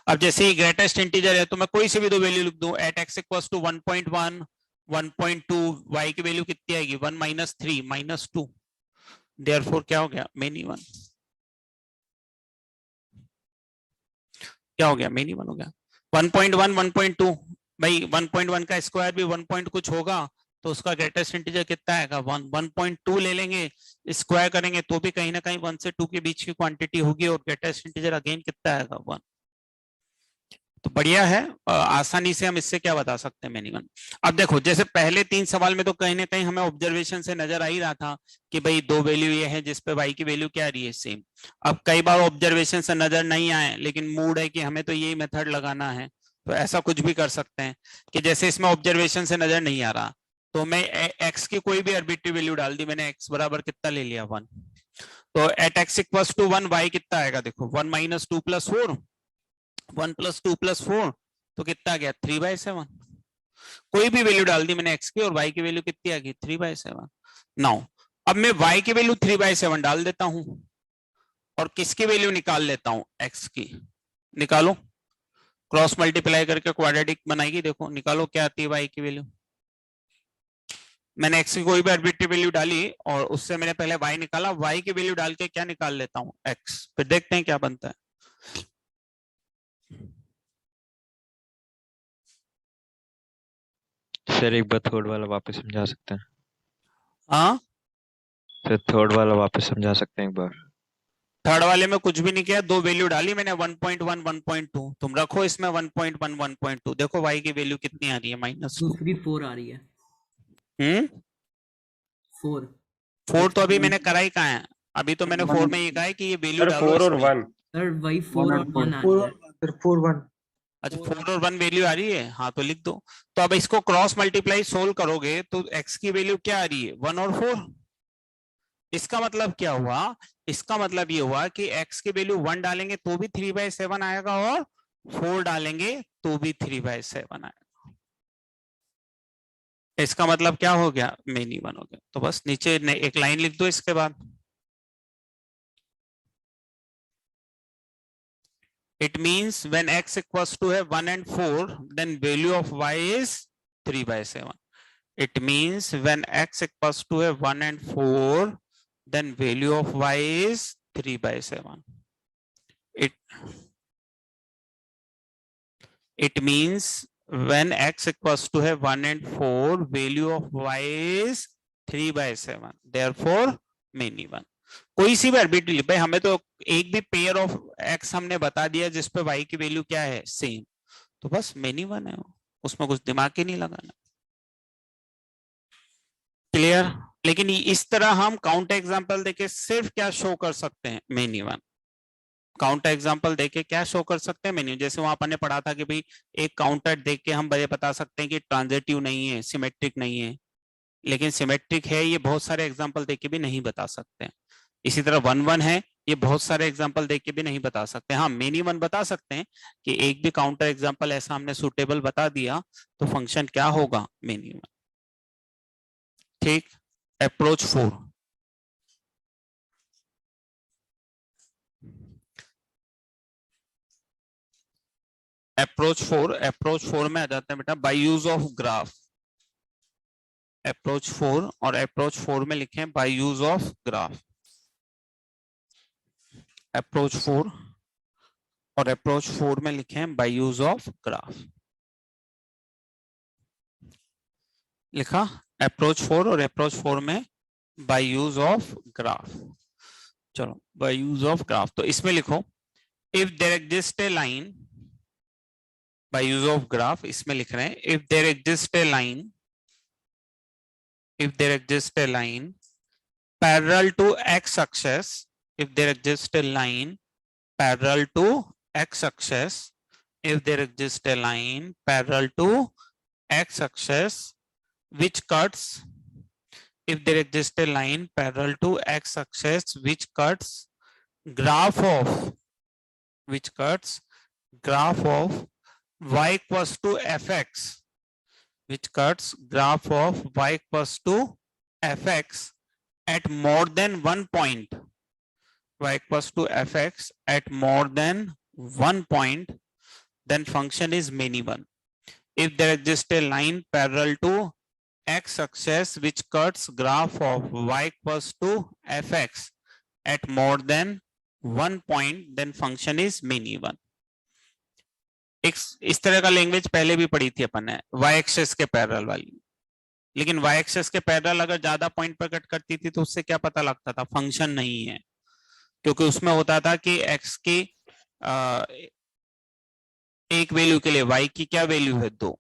अब जैसे ही ग्रेटेस्ट इंटीजर है तो मैं कोई सी भी दो वैल्यू लिख दूं, at x equals to 1.1 1.2 y की वैल्यू कितनी आएगी 1 - 3 - 2, देयरफॉर क्या हो गया मेनी वन। क्या हो गया मेनी वन हो गया। 1.1 1.2, भाई 1.1 का स्क्वायर भी 1 पॉइंट कुछ होगा तो उसका ग्रेटेस्ट इंटीजर कितना आएगा 1, 1.2 ले लेंगे स्क्वायर करेंगे तो भी कहीं ना कहीं 1 से 2 के बीच की क्वांटिटी होगी और ग्रेटेस्ट इंटीजर अगेन कितना आएगा 1। तो बढ़िया है, आसानी से हम इससे क्या बता सकते हैं मिनिमम। अब देखो जैसे पहले 3 सवाल में तो कहीं ना कहीं हमें ऑब्जर्वेशन से नजर आ ही रहा था कि भाई दो वैल्यू ये है जिसपे y की वैल्यू क्या आ रही है सेम। अब कई बार ऑब्जर्वेशन से नजर नहीं आए लेकिन मूड है कि हमें तो यही मेथड लगाना है, तो ऐसा कुछ भी कर सकते हैं कि जैसे इसमें ऑब्जर्वेशन से नजर नहीं आ रहा तो मैं x की कोई भी आर्बिट्रेरी वैल्यू डाल दी, मैंने x बराबर कितना ले लिया 1, तो at x equals to 1 y कितना आएगा देखो 1 - 2 + 4, 1 + 2 + 4 तो कितना आ गया 3/7। कोई भी वैल्यू डाल दी मैंने x की और y की वैल्यू कितनी आ गई 3/7। नाउ अब मैं y की वैल्यू 3/7 डाल देता हूं और किसकी वैल्यू निकाल लेता हूं x की, निकालो क्रॉस मल्टीप्लाई करके क्वाड्रेटिक बनाएगी, देखो निकालो क्या आती है y की वैल्यू। मैंने x की कोई भी आर्बिट्रेरी वैल्यू डाली और उससे मैंने पहले y निकाला, y की वैल्यू डाल के क्या निकाल लेता हूं x, फिर देखते हैं क्या बनता है। सर एक बार थर्ड वाला वापस समझा सकते हैं? हाँ सर थर्ड वाला वापस समझा सकते हैं एक बार? थर्ड वाले में कुछ भी नहीं किया, दो वैल्यू डाली मैंने 1.1 1.2, तुम रखो इसमें 1.1 1.2, देखो y की वैल्यू कितनी आ रही है -2। दूसरी 4 आ रही है 4 4 तो अभी मैंने करा ही कहा है, अभी तो मैंने 4 में ये कहा है कि ये वैल्यू सर डालो 4 और इसमें। 1 सर वही 4 और 1 आ रही है। सर 4 1 अच्छा 4 और 1 वैल्यू आ रही है, हाँ तो लिख दो। तो अब इसको क्रॉस मल्टीप्लाई सोल्व करोगे तो x की वैल्यू क्या आ रही है 1 और 4। इसका मतलब क्या हुआ, इसका मतलब ये हुआ कि x की वैल्यू 1 डालेंगे तो भी 3/7 आएगा और 4 डालेंगे तो भी 3/7 आएगा। इसका मतलब क्या हो गया मेनी वन हो गया। तो बस नीचे एक लाइन लिख दो इसके बाद, it means when x equals to 1 and 4 then value of y is 3/7. It means when x equals to 1 and 4 then value of y is 3/7. It means when x equals to 1 and 4 value of y is 3/7, therefore many one. कोई सी भी arbitrary, भाई हमें तो एक भी pair of x हमने बता दिया जिसपे वाई की वैल्यू क्या है, सेम, तो बस मेनी वन है वो, उसमें कुछ दिमाग ही नहीं लगाना। क्लियर? लेकिन इस तरह हम काउंटर एग्जांपल देके सिर्फ क्या शो कर सकते हैं, मेनी वन। काउंटर एग्जांपल देके क्या शो कर सकते हैं, मेन्यू। जैसे वहां अपन ने पढ़ा था कि भाई एक काउंटर देख के हम ये बता सकते हैं कि ट्रांजिटिव नहीं है, सिमेट्रिक नहीं है, लेकिन सिमेट्रिक है ये बहुत सारे एग्जांपल देख के भी नहीं बता सकते हैं। इसी तरह वन वन है, ये बहुत सारे एग्जांपल देख के भी नहीं बता सकते। हाँ, मेनी वन बता सकते हैं कि एक भी काउंटर एग्जांपल ऐसा हमने सुटेबल बता दिया तो फंक्शन क्या होगा, मेनी वन। ठीक। अप्रोच 4, अप्रोच 4 में आ जाते हैं बेटा by use of graph. Approach 4 और अप्रोच 4 में लिखें by use of graph. Approach 4 और अप्रोच 4 में लिखें बाय यूज ऑफ ग्राफ। लिखा अप्रोच 4 और अप्रोच 4 में बाय यूज ऑफ ग्राफ। चलो बाय यूज ऑफ ग्राफ, तो इसमें लिखो if there exist a line, by use of graph इसमें लिख रहे हैं if there exist a line, if there exists a line parallel to x-axis, if there exists a line parallel to x-axis, if there exists a line parallel to x-axis which cuts, if there exists a line parallel to x-axis which cuts graph of, which cuts graph of y equals to fx, which cuts graph of y equals to fx at more than 1 point, y equals to fx at more than 1 point, then function is many one. If there exists a line parallel to x-axis which cuts graph of y equals to fx at more than 1 point, then function is many one. इस तरह का language पहले भी पढ़ी थी अपन ने, y access के parallel वाली। लेकिन y एक्सेस के पैरेलल अगर ज्यादा पॉइंट पर कट करती थी तो उससे क्या पता लगता था, फंक्शन नहीं है, क्योंकि उसमें होता था कि x की एक वैल्यू के लिए y की क्या वैल्यू है, 2।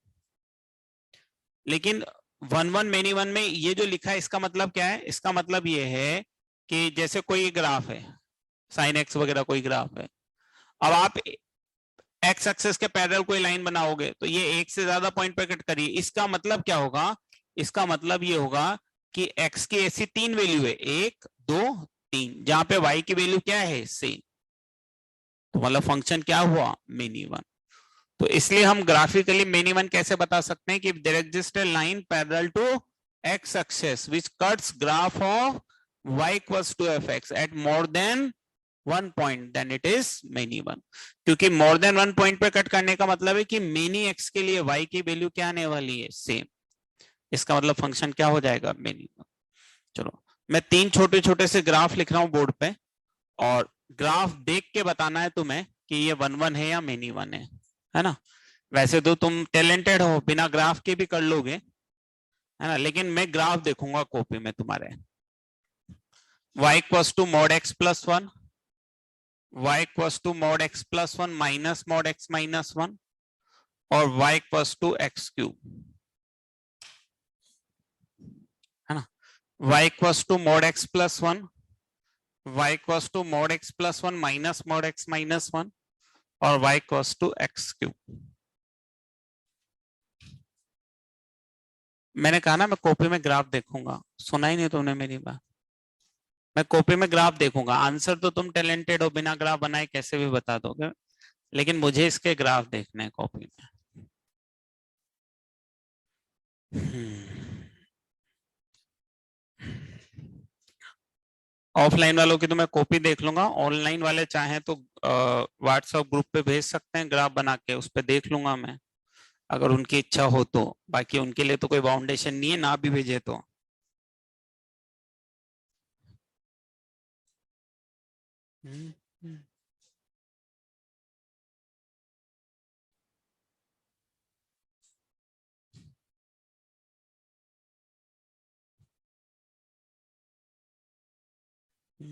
लेकिन वन वन मेनी वन में ये जो लिखा है इसका मतलब क्या है, इसका मतलब ये है कि जैसे कोई ग्राफ है, साइन एक्स वगैरह कोई ग्राफ है, अब आप एक्स एक्सेस के पैरेलल कोई लाइन बनाओगे तो ये एक से ज्यादा पॉइंट पर कट करिए, इसका मतलब क्या होगा, इसका मतलब ये होगा कि एक्स की ऐसी 3 वैल्यू है, 1 2 3, जहां पे वाई की वैल्यू क्या है, सेम, तो मतलब फंक्शन क्या हुआ, मेनी वन। तो इसलिए हम ग्राफिकली मेनी वन कैसे बता सकते हैं कि there exist a line parallel to x axis which cuts graph of y equals to fx at more than 1 point, then it is many one. क्योंकि मोर देन 1 पॉइंट पे cut करने का मतलब है कि मेनी x के लिए y की वैल्यू क्या आने वाली है, सेम, इसका मतलब फंक्शन क्या हो जाएगा, मेनी वन। चलो मैं 3 छोटे छोटे से ग्राफ लिख रहा हूं बोर्ड पे, और ग्राफ देख के बताना है तुम्हें कि ये 1 1 है या मेनी वन है ना। वैसे तो तुम टैलेंटेड हो, बिना ग्राफ के भी कर लोगे, है ना, लेकिन मैं ग्राफ देखूंगा कॉपी में तुम्हारे। y equals to mod x plus 1, y equals to mod x plus 1 minus mod x minus 1, और y equals to x cube, है ना। y equals to mod x plus 1, y equals to mod x plus 1 minus mod x minus 1, और y equals to x cube. मैंने कहा ना मैं copy में graph देखूंगा, सुना ही नहीं तुमने मेरी बात, मैं कॉपी में ग्राफ देखूंगा। आंसर तो तुम टैलेंटेड हो, बिना ग्राफ बनाए कैसे भी बता दोगे, लेकिन मुझे इसके ग्राफ देखने हैं कॉपी में। ऑफलाइन वालों की तो मैं कॉपी देख लूंगा, ऑनलाइन वाले चाहें तो व्हाट्सएप ग्रुप पे भेज सकते हैं ग्राफ बना के, उस पर देख लूंगा मैं, अगर उनकी इच्छा हो तो। बाकी उनके लिए तो कोई बाउंडेशन नहीं है, ना भी भेजे तो। सर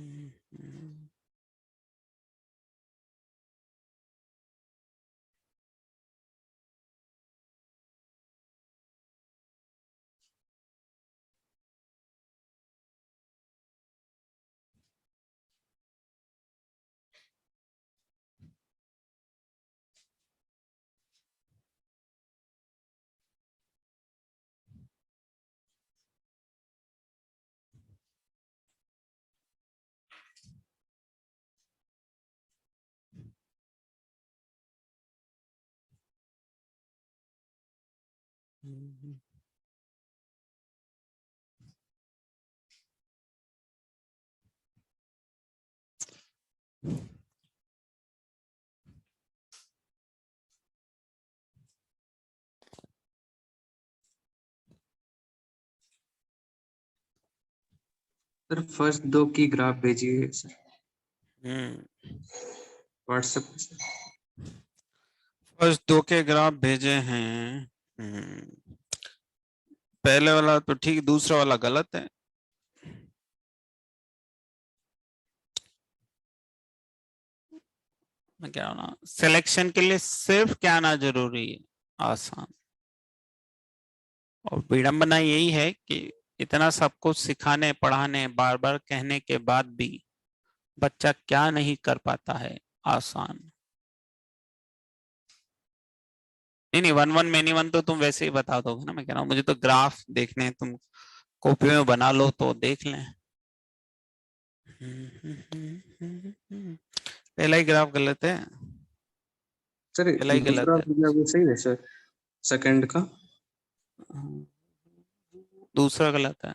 फर्स्ट दो की ग्राफ भेजिए सर व्हाट्सएप पे सर। फर्स्ट दो के ग्राफ भेजे हैं। पहले वाला तो ठीक, दूसरा वाला गलत है। मैं क्या होना, सिलेक्शन के लिए सिर्फ क्या आना जरूरी है, आसान। और विडंबना यही है कि इतना सब कुछ सिखाने पढ़ाने बार बार कहने के बाद भी बच्चा क्या नहीं कर पाता है, आसान। नहीं, 1 1 मेनी 1 तो तुम वैसे ही बता दोगे ना। मैं कह रहा हूँ मुझे तो ग्राफ देखने हैं, तुम कॉपी में बना लो तो देख लें। पहला ही ग्राफ गलत है, सर पहला ही गलत दूसरा है। भेजा वो सही है सर, सेकंड का। दूसरा गलत है।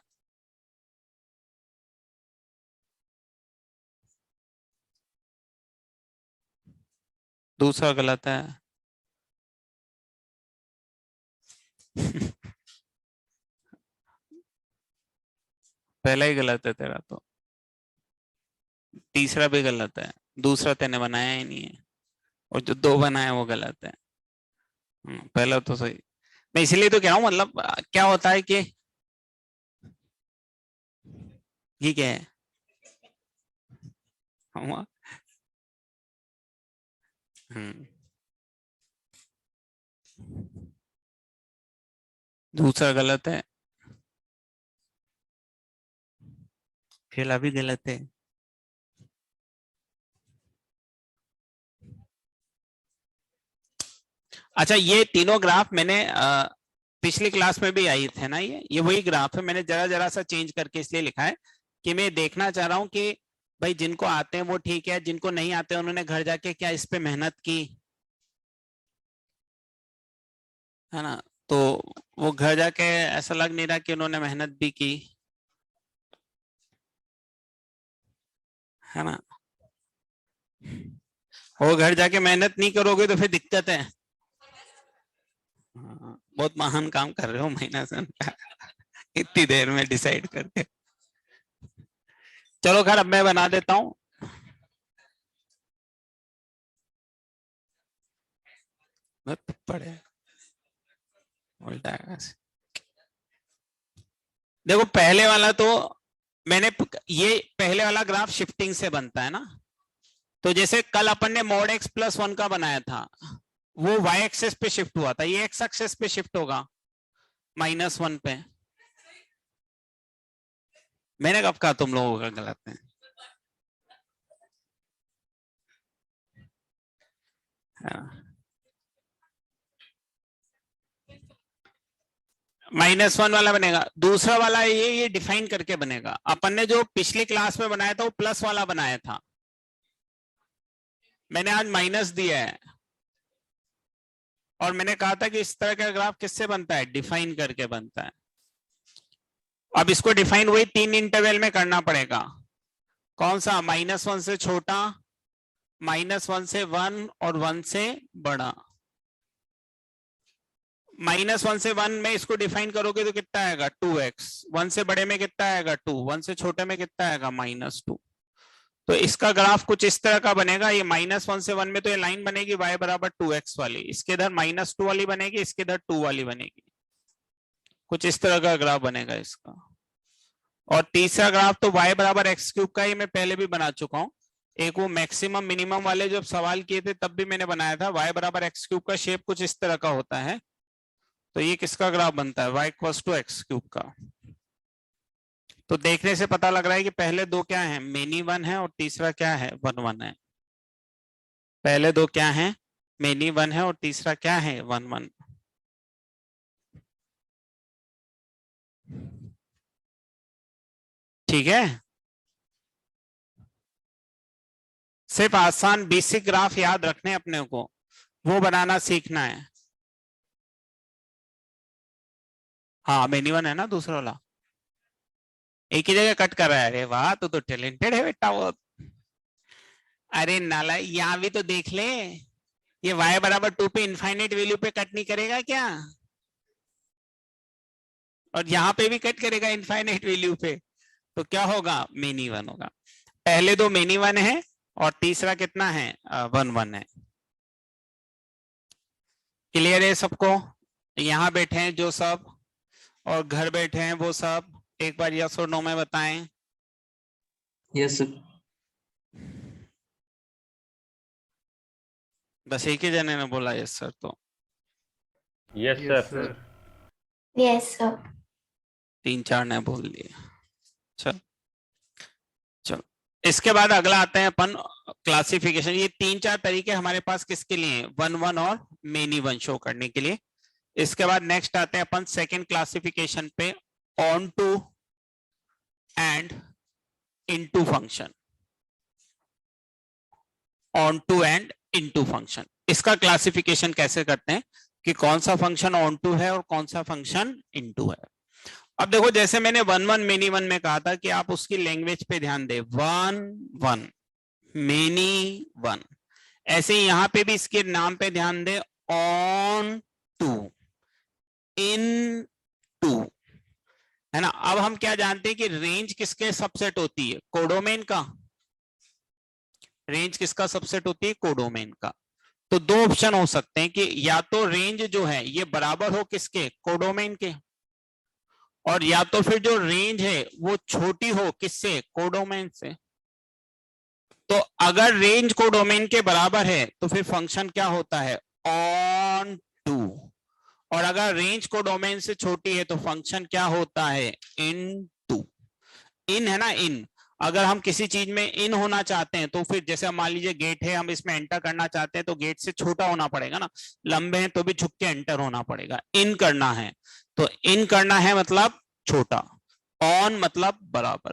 दूसरा गलत है। पहला ही गलत है तेरा तो। तीसरा भी गलत है, दूसरा तेने बनाया ही नहीं है, और जो दो बनाया वो गलत है। पहला तो सही। मैं इसलिए तो कह रहा हूँ, मतलब क्या होता है कि ये क्या है। हम्म दूसरा गलत है, पहला भी गलत है। अच्छा, ये तीनों ग्राफ मैंने पिछली क्लास में भी आई थे ना। ये वही ग्राफ है, मैंने जरा जरा सा चेंज करके इसलिए लिखा है कि मैं देखना चाह रहा हूं कि भाई जिनको आते हैं वो ठीक है, जिनको नहीं आते उन्होंने घर जाके क्या इस पे मेहनत की है ना। तो वो घर जाके ऐसा लग नहीं रहा कि उन्होंने मेहनत भी की है ना। वो घर जाके मेहनत नहीं करोगे तो फिर दिक्कत है। बहुत महान काम कर रहे हो महीना से इतनी देर में डिसाइड करके। चलो खैर, अब मैं बना देता हूं। पड़े उल्टा है। देखो पहले वाला तो मैंने, ये पहले वाला ग्राफ शिफ्टिंग से बनता है ना। तो जैसे कल अपन ने mod x + 1 का बनाया था, वो y एक्सेस पे शिफ्ट हुआ था, ये x एक्सेस पे शिफ्ट होगा -1 पे। मैंने कब कहा तुम लोगों का गलत है। -1 वाला बनेगा। दूसरा वाला ये डिफाइन करके बनेगा। अपन ने जो पिछली क्लास में बनाया था वो प्लस वाला बनाया था, मैंने आज माइनस दिया है। और मैंने कहा था कि इस तरह का ग्राफ किससे बनता है, डिफाइन करके बनता है। अब इसको डिफाइन वही 3 इंटरवल में करना पड़ेगा। कौन सा, -1 से छोटा, -1 से 1 और 1 से बड़ा। -1 से 1 में इसको डिफाइन करोगे तो कितना आएगा 2x। 1 से बड़े में कितना आएगा 2, 1 से छोटे में कितना आएगा -2। तो इसका ग्राफ कुछ इस तरह का बनेगा। ये -1 से 1 में तो ये लाइन बनेगी y = 2x वाली, इसके इधर -2 वाली बनेगी, इसके इधर 2 वाली बनेगी। कुछ इस तरह का ग्राफ बनेगा इसका। और तीसरा ग्राफ तो y बराबर एक्स क्यूब का ही मैं पहले भी बना चुका हूं। एक वो मैक्सिमम मिनिमम वाले जब सवाल किए थे तब भी मैंने बनाया था। y बराबर एक्स क्यूब का शेप कुछ इस तरह का होता है, तो ये किसका ग्राफ बनता है, y equals to x cube का। तो देखने से पता लग रहा है कि पहले दो क्या है, मेनी वन है, और तीसरा क्या है, वन वन है। पहले दो क्या है, मेनी वन है, और तीसरा क्या है, वन वन। ठीक है, सिर्फ आसान बेसिक ग्राफ याद रखने अपने को, वो बनाना सीखना है। हाँ मेनी वन है ना दूसरा वाला, एक ही जगह कट कर रहा है। अरे वाह, तू तो टैलेंटेड है बेटा वो। अरे नाला, यहाँ भी तो देख ले, ये y बराबर 2 पे इनफाइनाइट वैल्यू पे कट नहीं करेगा क्या, और यहाँ पे भी कट करेगा इनफाइनाइट वैल्यू पे, तो क्या होगा, मेनी वन होगा। पहले दो मेनी वन है और तीसरा कितना है, वन वन है। क्लियर है सबको, यहाँ बैठे हैं जो सब और घर बैठे हैं वो सब, एक बार यस और नो में बताएं। Yes sir. बस एक ही जने ने बोला यस सर, तो यस सर। Yes, sir. तीन चार ने बोल दिया। चल चलो, इसके बाद अगला आते हैं अपन क्लासिफिकेशन। ये तीन चार तरीके हमारे पास किसके लिए, वन वन और मेनी वन शो करने के लिए। इसके बाद नेक्स्ट आते हैं अपन सेकंड क्लासिफिकेशन पे, onto and into function. Onto and into function, इसका क्लासिफिकेशन कैसे करते हैं कि कौन सा फंक्शन ऑन टू है और कौन सा फंक्शन इनटू है। अब देखो, जैसे मैंने वन वन मेनी वन में कहा था कि आप उसकी लैंग्वेज पे ध्यान दे, वन वन मेनी वन, ऐसे ही यहां पे भी इसके नाम पे ध्यान दे, ऑन टू, इन टू, है ना। अब हम क्या जानते हैं कि रेंज किसके सबसेट होती है, कोडोमेन का। रेंज किसका सबसेट होती है, कोडोमेन का। तो दो ऑप्शन हो सकते हैं कि या तो रेंज जो है ये बराबर हो किसके, कोडोमेन के, और या तो फिर जो रेंज है वो छोटी हो किससे, कोडोमेन से। तो अगर रेंज कोडोमेन के बराबर है तो फिर फंक्शन क्या होता है, ऑन टू, और अगर रेंज कोडोमेन से छोटी है तो फंक्शन क्या होता है, इन टू। इन है ना, इन, अगर हम किसी चीज में इन होना चाहते हैं तो फिर जैसे मान लीजिए गेट है, हम इसमें एंटर करना चाहते हैं तो गेट से छोटा होना पड़ेगा ना, लंबे हैं तो भी झुक के एंटर होना पड़ेगा। इन करना है तो इन करना है मतलब छोटा, ऑन मतलब बराबर।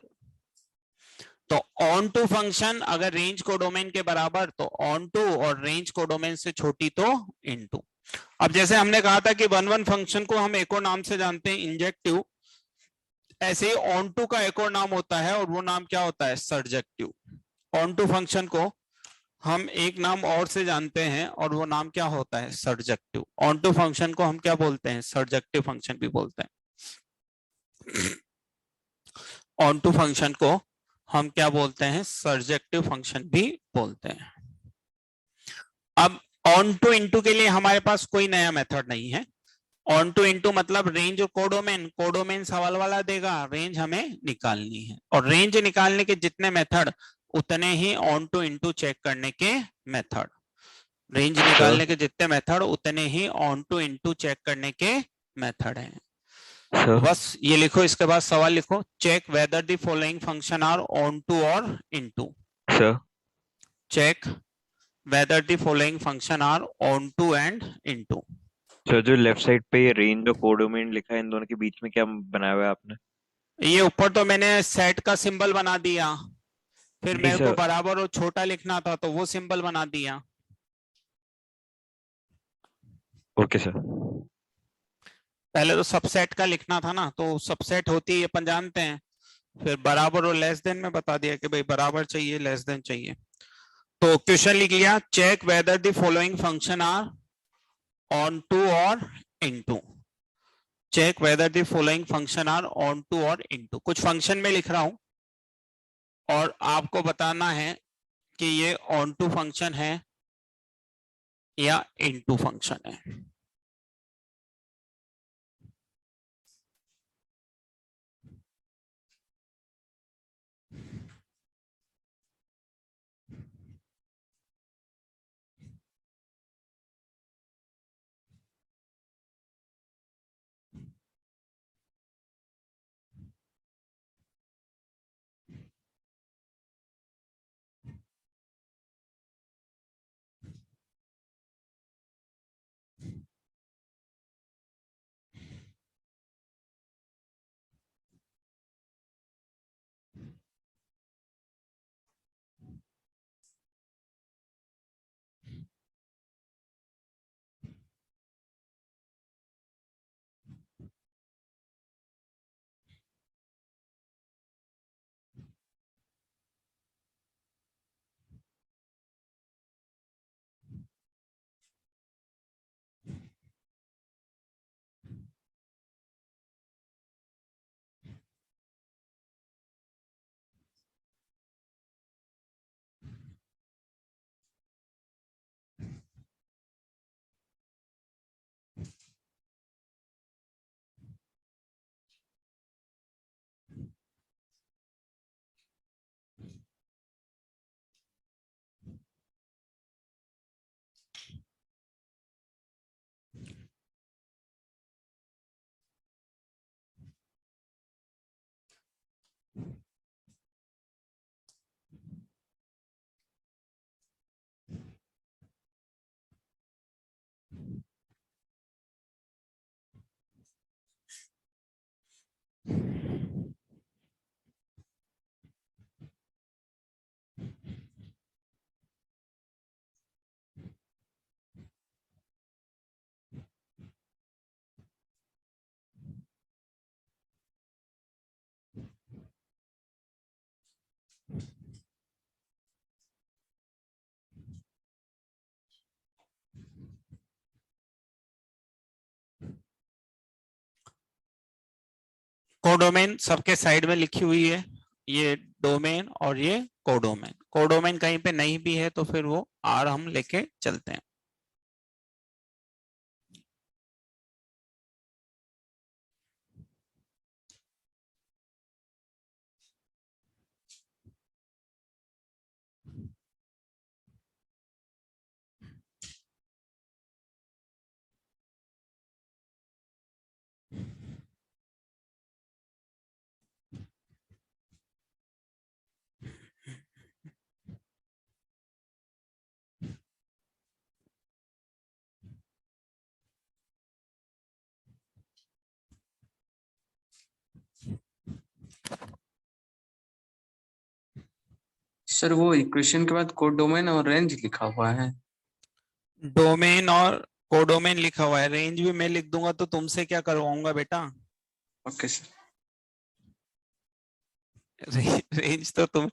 तो ऑन टू फंक्शन अगर रेंज कोडोमेन के बराबर तो ऑन टू, और रेंज कोडोमेन से छोटी तो इन टू। अब जैसे हमने कहा था कि वन वन फंक्शन को हम एक और नाम से जानते हैं, इंजेक्टिव, ऐसे ही ऑन टू का एक और नाम होता है और वो नाम क्या होता है, सर्जेक्टिव। ऑन टू फंक्शन को हम एक नाम और से जानते हैं और वो नाम क्या होता है, सर्जेक्टिव। ऑन टू फंक्शन को हम क्या बोलते हैं, सर्जेक्टिव फंक्शन भी बोलते हैं। ऑन टू फंक्शन को हम क्या बोलते हैं, सर्जेक्टिव फंक्शन भी बोलते हैं। अब ऑन टू इनटू के लिए हमारे पास कोई नया मेथड नहीं है। ऑन टू इनटू मतलब रेंज और कोडोमेन, कोडोमेन सवाल वाला देगा, रेंज हमें निकालनी है, और रेंज निकालने के जितने मेथड उतने ही ऑन टू इनटू चेक करने के मेथड। रेंज निकालने के जितने मेथड उतने ही ऑन टू इनटू चेक करने के मेथड हैं। सर बस ये लिखो, इसके बाद सवाल लिखो, check whether the following function are onto और into. Sir check whether the following function are onto and into. Sir जो लेफ्ट साइड पे ये रेंज और कोडोमेन लिखा है, इन दोनों के बीच में क्या बनाया हुआ है आपने? ये ऊपर तो मैंने सेट का सिंबल बना दिया, फिर नहीं मेरे को सर। बराबर और छोटा लिखना था तो वो सिंबल बना दिया। Okay sir. पहले तो सबसेट का लिखना था ना, तो सबसेट होती है ये अपन जानते हैं, फिर बराबर और लेस देन में बता दिया कि भाई बराबर चाहिए, लेस देन चाहिए। तो क्वेश्चन लिख लिया, check whether the following function are onto और into. Check whether the following function are onto और इनटू। कुछ फंक्शन में लिख रहा हूं और आपको बताना है कि ये ऑन टू फंक्शन है या इनटू फंक्शन है। कोडोमेन सबके साइड में लिखी हुई है, ये डोमेन और ये कोडोमेन। कोडोमेन कहीं पे नहीं भी है तो फिर वो आर हम लेके चलते हैं। सर वो इक्वेशन के बाद कोडोमेन और रेंज लिखा हुआ है। डोमेन और कोडोमेन लिखा हुआ है, रेंज भी मैं लिख दूंगा तो तुमसे क्या करवाऊंगा बेटा? Okay sir. रेंज तो तुम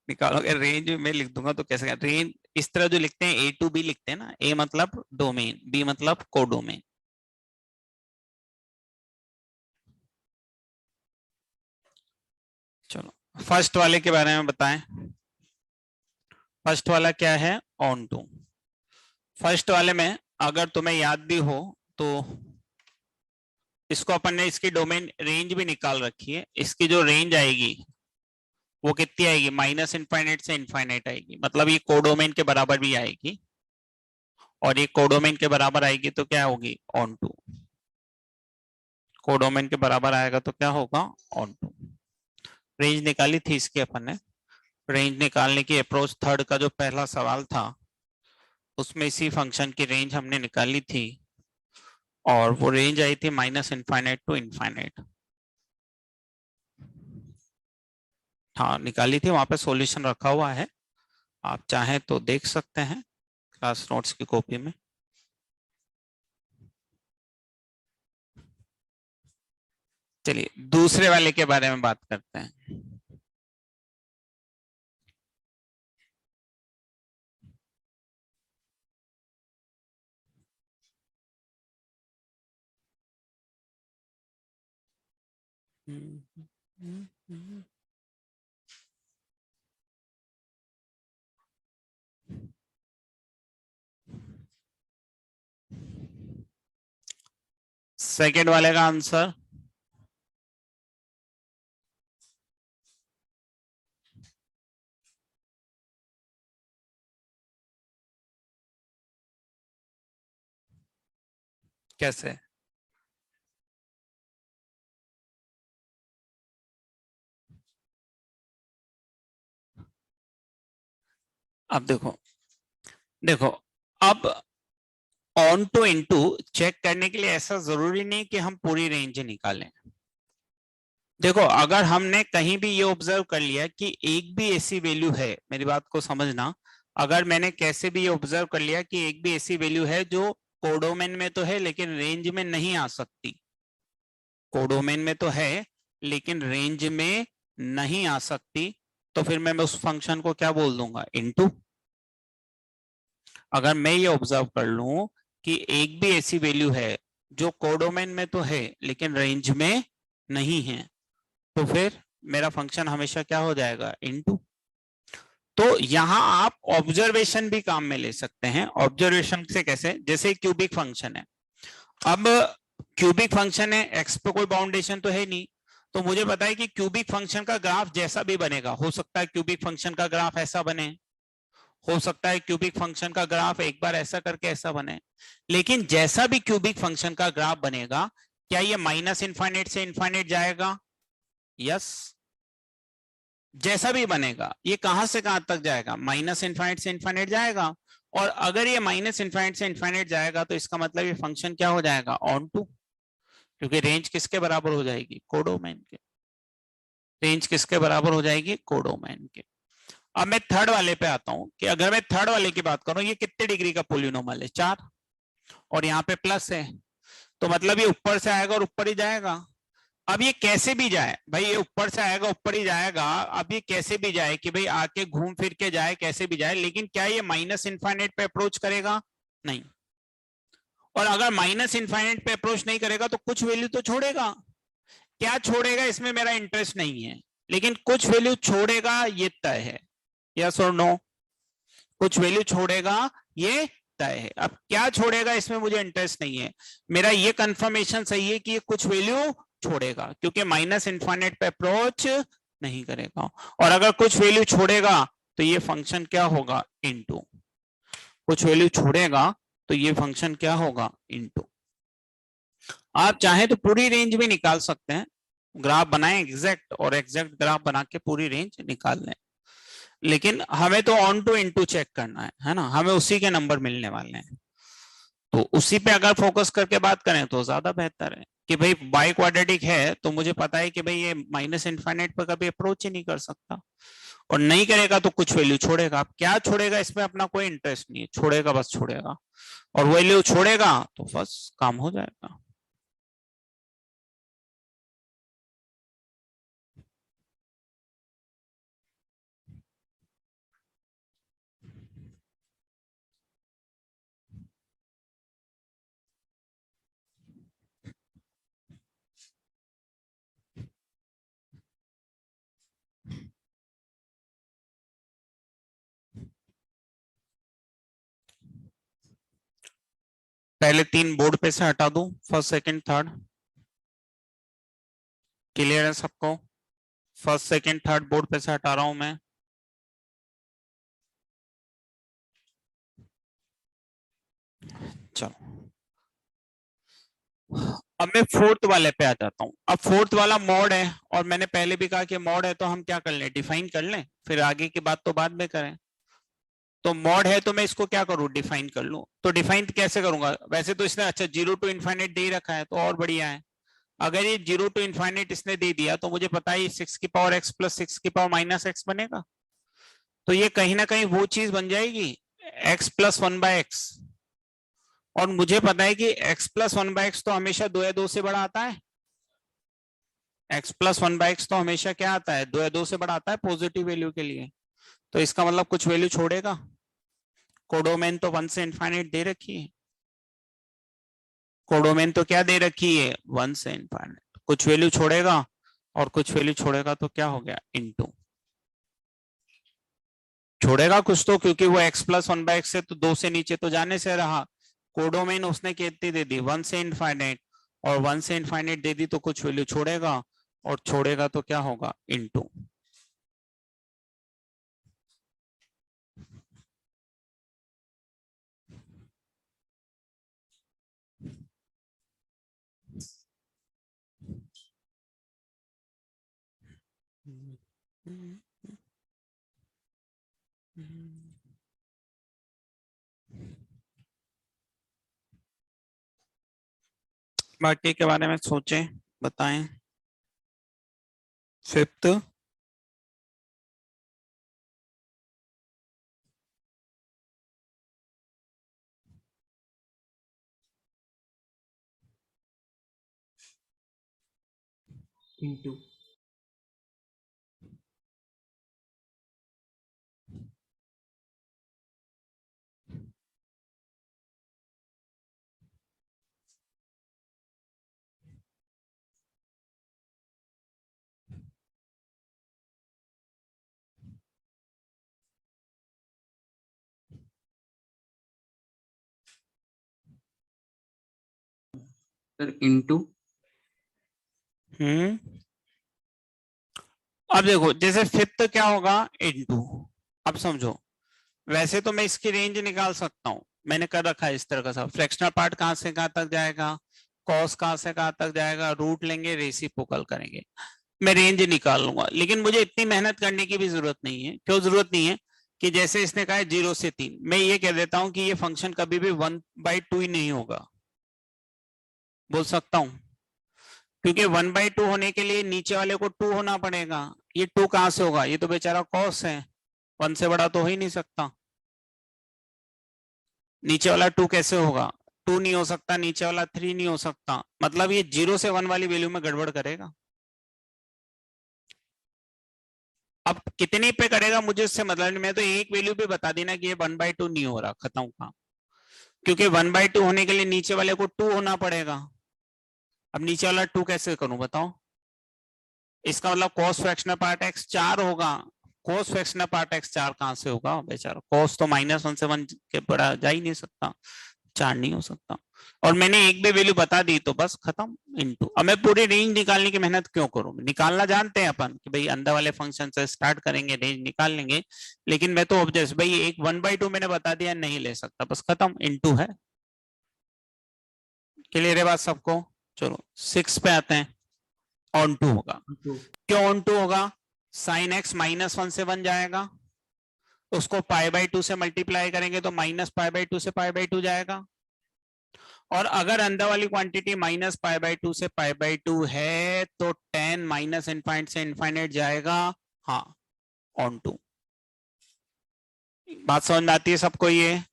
निकालोगे, रेंज भी मैं लिख दूंगा तो कैसे? रेंज इस तरह जो लिखते हैं, ए टू बी लिखते हैं ना, ए मतलब डोमेन, बी मतलब कोडोमेन। चलो फर्स्ट वाले के बारे में बताएं। फर्स्ट वाला क्या है? On to. फर्स्ट वाले में अगर तुम्हें याद भी हो तो इसको अपन ने इसकी डोमेन रेंज भी निकाल रखी है। इसकी जो रेंज आएगी वो कितनी आएगी? माइनस इनफाइनाइट से इनफाइनाइट आएगी, मतलब ये कोडोमेन के बराबर भी आएगी, और ये कोडोमेन के बराबर आएगी तो क्या होगी? On to. कोडोमेन के बराबर आएगा तो क्या होगा? On to. रेंज निकाली थी इसकी अपन ने। रेंज निकालने की अप्रोच थर्ड का जो पहला सवाल था उसमें इसी फंक्शन की रेंज हमने निकाली थी, और वो रेंज आई थी माइनस इनफाइनाइट टू इनफाइनाइट। हाँ निकाली थी, वहां पे सॉल्यूशन रखा हुआ है, आप चाहें तो देख सकते हैं क्लास नोट्स की कॉपी में। चलिए दूसरे वाले के बारे में बात करते हैं। सेकेंड वाले का आंसर कैसे? अब देखो देखो, अब ऑन टू इनटू चेक करने के लिए ऐसा जरूरी नहीं कि हम पूरी रेंज निकालें। देखो अगर हमने कहीं भी ये ऑब्जर्व कर लिया कि एक भी ऐसी वैल्यू है, मेरी बात को समझना, अगर मैंने कैसे भी ये ऑब्जर्व कर लिया कि एक भी ऐसी वैल्यू है जो कोडोमेन में तो है लेकिन रेंज में नहीं आ सकती, कोडोमेन में तो है लेकिन रेंज में नहीं आ सकती, तो फिर मैं उस फंक्शन को क्या बोल दूंगा? इनटू। अगर मैं ये ऑब्जर्व कर लूं कि एक भी ऐसी वैल्यू है जो कोडोमेन में तो है लेकिन रेंज में नहीं है, तो फिर मेरा फंक्शन हमेशा क्या हो जाएगा? इनटू। तो यहां आप ऑब्जर्वेशन भी काम में ले सकते हैं। ऑब्जर्वेशन से कैसे? जैसे क्यूबिक फंक्शन है, अब क्यूबिक फंक्शन है, एक्स पे कोई बाउंडेशन तो है नहीं, तो मुझे पता है कि क्यूबिक फंक्शन का ग्राफ जैसा भी बनेगा, हो सकता है क्यूबिक फंक्शन का ग्राफ ऐसा बने, हो सकता है क्यूबिक फंक्शन का ग्राफ एक बार ऐसा करके ऐसा बने, लेकिन जैसा भी क्यूबिक फंक्शन का ग्राफ बनेगा, क्या ये माइनस इनफाइनाइट से इनफाइनाइट जाएगा? यस। जैसा भी बनेगा ये कहां से कहां तक जाएगा? माइनस इनफाइनाइट से इनफाइनाइट जाएगा, और अगर ये माइनस इनफाइनाइट से इनफाइनाइट जाएगा तो इसका मतलब ये फंक्शन क्या हो जाएगा? ऑन टू, क्योंकि रेंज किसके बराबर हो जाएगी? कोडोमेन के। रेंज किसके बराबर हो जाएगी? कोडोमेन के। अब मैं थर्ड वाले पे आता हूं कि अगर मैं थर्ड वाले की बात करूं, ये कितने डिग्री का पॉलिनोमियल है? 4, और यहाँ पे प्लस है, तो मतलब ये ऊपर से आएगा और ऊपर ही जाएगा। अब ये कैसे भी जाए भाई, ये ऊपर से आएगा ऊपर ही जाएगा, अब ये कैसे भी जाए कि भाई आके घूम फिर के जाए, कैसे भी जाए, लेकिन क्या ये माइनस इनफाइनाइट पे अप्रोच करेगा? नहीं। और अगर माइनस इनफाइनाइट पे अप्रोच नहीं करेगा तो कुछ वैल्यू तो छोड़ेगा। क्या छोड़ेगा इसमें मेरा इंटरेस्ट नहीं है, लेकिन कुछ वैल्यू छोड़ेगा ये तय है। यस और नो? कुछ वैल्यू छोड़ेगा ये तय है। अब क्या छोड़ेगा इसमें मुझे इंटरेस्ट नहीं है, मेरा ये कंफर्मेशन सही है कि ये कुछ वैल्यू छोड़ेगा, क्योंकि माइनस इनफाइनाइट पे अप्रोच नहीं करेगा। और अगर कुछ वैल्यू छोड़ेगा तो ये फंक्शन क्या होगा, इनटू। कुछ वैल्यू छोड़ेगा तो ये फंक्शन क्या होगा, इनटू। आप चाहे तो पूरी रेंज भी निकाल सकते हैं, ग्राफ बनाएं एग्जैक्ट, और एग्जैक्ट ग्राफ बना के पूरी रेंज निकाल लें, लेकिन हमें तो ऑन टू इनटू चेक करना है ना, हमें उसी के नंबर मिलने वाले हैं। तो उसी पे अगर फोकस करके बात करें तो ज्यादा बेहतर है कि भाई बाई क्वाड्रेटिक है तो मुझे पता है कि भाई ये माइनस इनफाइनाइट पर कभी अप्रोच ही नहीं कर सकता, और नहीं करेगा तो कुछ वैल्यू छोड़ेगा। अब क्या छोड़ेगा इसमें अपना कोई इंटरेस्ट नहीं है, छोड़ेगा बस छोड़ेगा, और वैल्यू छोड़ेगा तो बस काम हो जाएगा। पहले 3 बोर्ड पे से हटा दूं, फर्स्ट सेकंड थर्ड। क्लियर है सबको? फर्स्ट सेकंड थर्ड बोर्ड पे से हटा रहा हूं मैं। चलो अब मैं फोर्थ वाले पे आ जाता हूं। अब फोर्थ वाला मॉड है, और मैंने पहले भी कहा कि मॉड है तो हम क्या कर लें, डिफाइन कर लें, फिर आगे की बात तो बाद में करें। तो मॉड है तो मैं इसको क्या करूं, डिफाइन कर लूं। तो डिफाइन कैसे करूंगा, वैसे तो इसने अच्छा 0 टू इनफाइनाइट दे रखा है तो और बढ़िया है। अगर ये 0 टू इनफाइनाइट इसने दे दिया तो मुझे पता है 6 की पावर x प्लस 6 की पावर माइनस एक्स बनेगा। तो ये कहीं ना कहीं वो चीज बन जाएगी x प्लस 1/x, और मुझे पता है कि x प्लस 1/x तो हमेशा 2 या 2 से बड़ा आता है। x प्लस 1/x तो हमेशा क्या आता है, 2 या 2 से बड़ा आता है पॉजिटिव वैल्यू के लिए। तो इसका मतलब कुछ वैल्यू छोड़ेगा। कोडोमेन तो 1 से इनफाइनाइट दे रखी है, कोडोमेन तो क्या दे रखी है, 1 से इनफाइनाइट। कुछ वैल्यू छोड़ेगा, और कुछ वैल्यू छोड़ेगा तो क्या हो गया, इनटू। छोड़ेगा कुछ तो, क्योंकि वो x प्लस 1/x से तो 2 से नीचे तो जाने से रहा। कोडोमेन उसने कितनी दे दी, 1 से इनफाइनाइट, और 1 से इनफाइनाइट दे दी तो कुछ वैल्यू छोड़ेगा, और छोड़ेगा तो क्या होगा, इनटू। बाकी के बारे में सोचें, बताएं। Fifth, into sir into. अब देखो जैसे फिफ्थ क्या होगा, इनटू। अब समझो, वैसे तो मैं इसकी रेंज निकाल सकता हूं, मैंने कर रखा है इस तरह का सब। फ्रैक्शनल पार्ट कहां से कहां तक जाएगा, कॉस कहां से कहां तक जाएगा, रूट लेंगे, रेसिप्रोकल करेंगे, मैं रेंज निकाल लूंगा। लेकिन मुझे इतनी मेहनत करने की भी जरूरत नहीं है। क्यों जरूरत नहीं है, कि जैसे इसने कहा है 0 से 3, मैं ये कह देता हूं कि ये फंक्शन कभी भी 1/2 ही नहीं होगा, बोल सकता हूं, क्योंकि 1/2 होने के लिए नीचे वाले को 2 होना पड़ेगा। ये 2 कहां से होगा, ये तो बेचारा कॉस है, 1 से बड़ा तो हो ही नहीं सकता। नीचे वाला 2 कैसे होगा, 2 नहीं हो सकता, नीचे वाला 3 नहीं हो सकता, मतलब ये 0 से 1 वाली वैल्यू में गड़बड़ करेगा। अब कितने पे करेगा मुझे इससे मतलब नहीं, मैं तो एक वैल्यू पे बता देना कि ये 1/2 नहीं हो रहा, खत्म काम। क्योंकि 1/2 होने के लिए नीचे वाले को 2 होना पड़ेगा। अब नीचे वाला 2 कैसे करूं बताओ, इसका मतलब cos फ्रैक्शनल पार्ट x 4 होगा। cos फ्रैक्शनल पार्ट x 4 कहां से होगा बेचारा, cos तो -1 से 1 के बड़ा जा ही नहीं सकता, 4 नहीं हो सकता। और मैंने एक भी वैल्यू बता दी तो बस खत्म, इनटू। अब मैं पूरी रेंज निकालने की मेहनत क्यों करूं, निकालना जानते हैं अपन कि भाई अंदर वाले फंक्शन से स्टार्ट करेंगे, रेंज निकाल लेंगे, लेकिन मैं तो ऑब्जेक्ट भाई एक 1/2 मैंने बता दिया नहीं ले सकता, बस खत्म, इनटू है। क्लियर है बात सबको? चलो 6 पे आते हैं। ऑन टू होगा, क्यों ऑन टू होगा, साइन एक्स -1 से बन जाएगा, उसको π/2 से मल्टीप्लाई करेंगे तो -π/2 से π/2 जाएगा। और अगर अंदर वाली क्वांटिटी -π/2 से π/2 है तो tan माइनस इनफाइनाइट से इनफाइनाइट जाएगा। हाँ, ऑन टू। बात समझ में आती है सबको? ये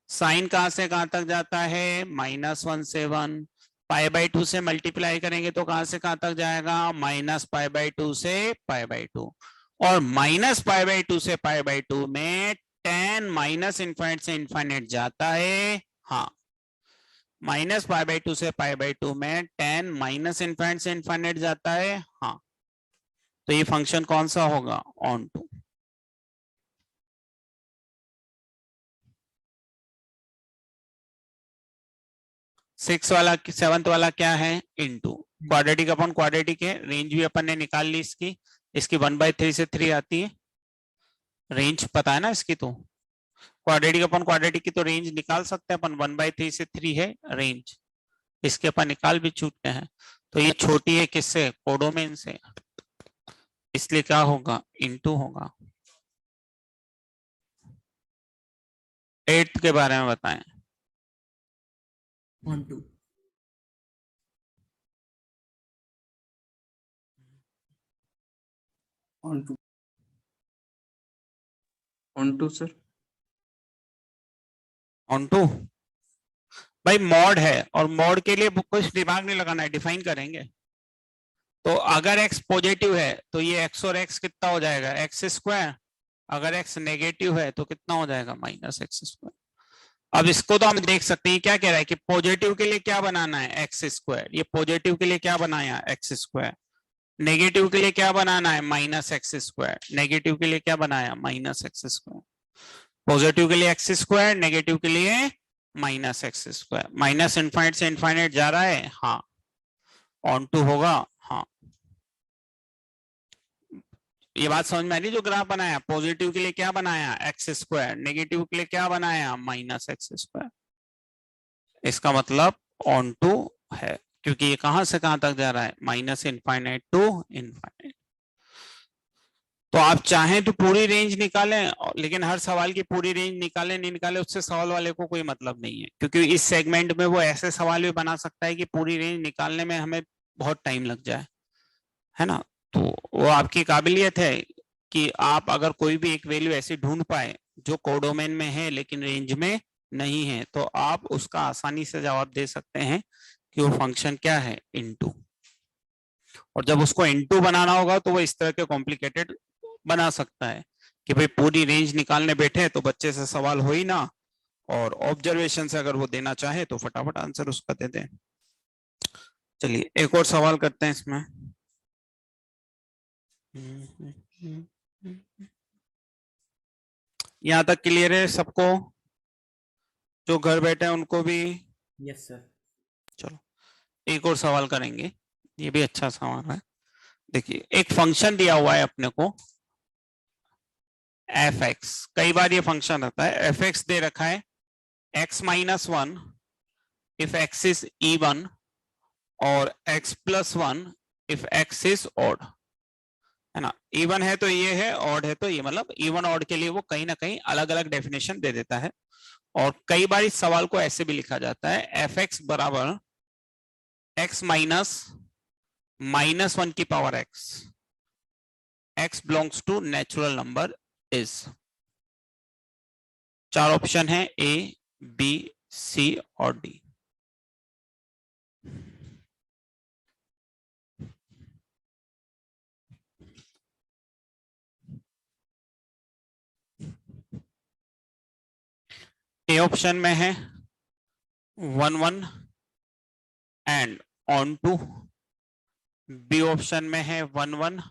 साइन कहां से कहां तक जाता है, -1 से 1, π/2 से मल्टीप्लाई करेंगे तो कहां से कहां तक जाएगा, -π/2 से π/2। और -π/2 से π/2 में tan माइनस इनफाइनाइट से इनफाइनाइट जाता है। हाँ, -π/2 से π/2 में tan माइनस इनफाइनाइट से इनफाइनाइट जाता है। हाँ, तो ये फंक्शन कौन सा होगा, ऑन टू। सेवंथ वाला क्या है, इनटू। क्वाड्रेटिक अपॉन क्वाड्रेटिक है, रेंज भी अपन ने निकाल ली इसकी। इसकी 1/3 से 3 आती है, रेंज पता है ना इसकी, तो क्वाड्रेटिक अपॉन क्वाड्रेटिक की तो रेंज निकाल सकते हैं अपन, 1/3 से 3 है रेंज, इसके अपन निकाल भी चुके हैं। तो ये छोटी है किससे, कोडोमेन से, इसलिए क्या होगा, इनटू होगा। 8th के बारे में बताएं। Onto. Onto, onto sir. Onto भाई मॉड है, और मॉड के लिए कुछ दिमाग नहीं लगाना है, डिफाइन करेंगे। तो अगर x पॉजिटिव है तो ये x और x कितना हो जाएगा, x²। अगर x नेगेटिव है तो कितना हो जाएगा, -x²। अब इसको तो हम देख सकते हैं, क्या कह रहा है कि पॉजिटिव के लिए क्या बनाना है, x²। ये पॉजिटिव के लिए क्या बनाया, x²। नेगेटिव के लिए क्या बनाना है, -x²। नेगेटिव के लिए क्या बनाया, -x²। पॉजिटिव के लिए x², नेगेटिव के लिए -x²। माइनस इनफाइनाइट से इनफाइनाइट जा रहा है। हाँ, ऑन टू होगा। हाँ, ये बात समझ में आ रही, जो ग्राफ बनाया, पॉजिटिव के लिए क्या बनाया, x², नेगेटिव के लिए क्या बनाया, -x²। इसका मतलब ऑन टू है, क्योंकि ये कहां से कहां तक जा रहा है, -इनफाइनाइट टू इनफाइनाइट। तो आप चाहें तो पूरी रेंज निकालें, लेकिन हर सवाल की पूरी रेंज निकालें नहीं निकालें उससे सवाल वाले को कोई मतलब नहीं है, क्योंकि इस सेगमेंट में वो ऐसे सवाल भी बना सकता है कि पूरी रेंज निकालने में हमें बहुत टाइम लग जाए, है ना। तो वो आपकी काबिलियत है कि आप अगर कोई भी एक वैल्यू ऐसी ढूंढ पाए जो कोडोमेन में है लेकिन रेंज में नहीं है, तो आप उसका आसानी से जवाब दे सकते हैं कि वो फंक्शन क्या है, इनटू। और जब उसको इनटू बनाना होगा तो वो इस तरह के कॉम्प्लिकेटेड बना सकता है कि भाई पूरी रेंज निकालने बैठे तो बच्चे से सवाल हो ही ना, और ऑब्जर्वेशन से अगर वो देना चाहे तो फटाफट आंसर उसका दे दें। चलिए एक और सवाल करते हैं इसमें। यहाँ तक क्लियर है सबको, जो घर बैठे हैं उनको भी? Yes sir. चलो एक और सवाल करेंगे, ये भी अच्छा सवाल है। देखिए एक फंक्शन दिया हुआ है अपने को f(x), कई बार ये फंक्शन रहता है, f(x) दे रखा है x-1 if x is even और x+1 if x is odd, है ना। इवन है तो ये है, ऑड है तो ये, मतलब इवन ऑड के लिए वो कहीं ना कहीं अलग अलग डेफिनेशन दे देता है। और कई बार इस सवाल को ऐसे भी लिखा जाता है, f(x) बराबर x -1 की power x, x belongs to natural number is. 4 option है, A, B, C और D। ए ऑप्शन में है 1 1 and onto, B option में है 1 1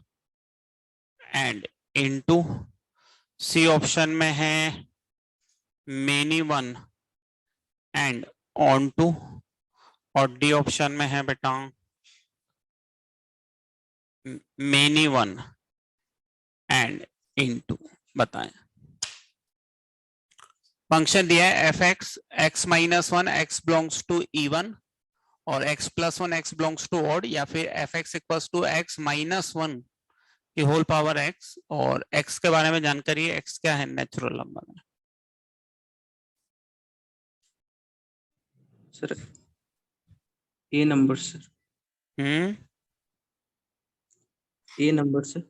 एंड इनटू, सी ऑप्शन में है मेनी 1 एंड ऑन टू, और डी ऑप्शन में है बेटा मेनी 1 एंड इनटू। बताएं। फंक्शन दिया है f x, x minus 1 x belongs to E1 और x प्लस 1 x बिलोंग्स टू ऑड, या फिर f x equals to x minus 1 की होल पावर x, और x के बारे में जानकारी है, x क्या है, नेचुरल नंबर है। सर ए नंबर सर, ए नंबर सर।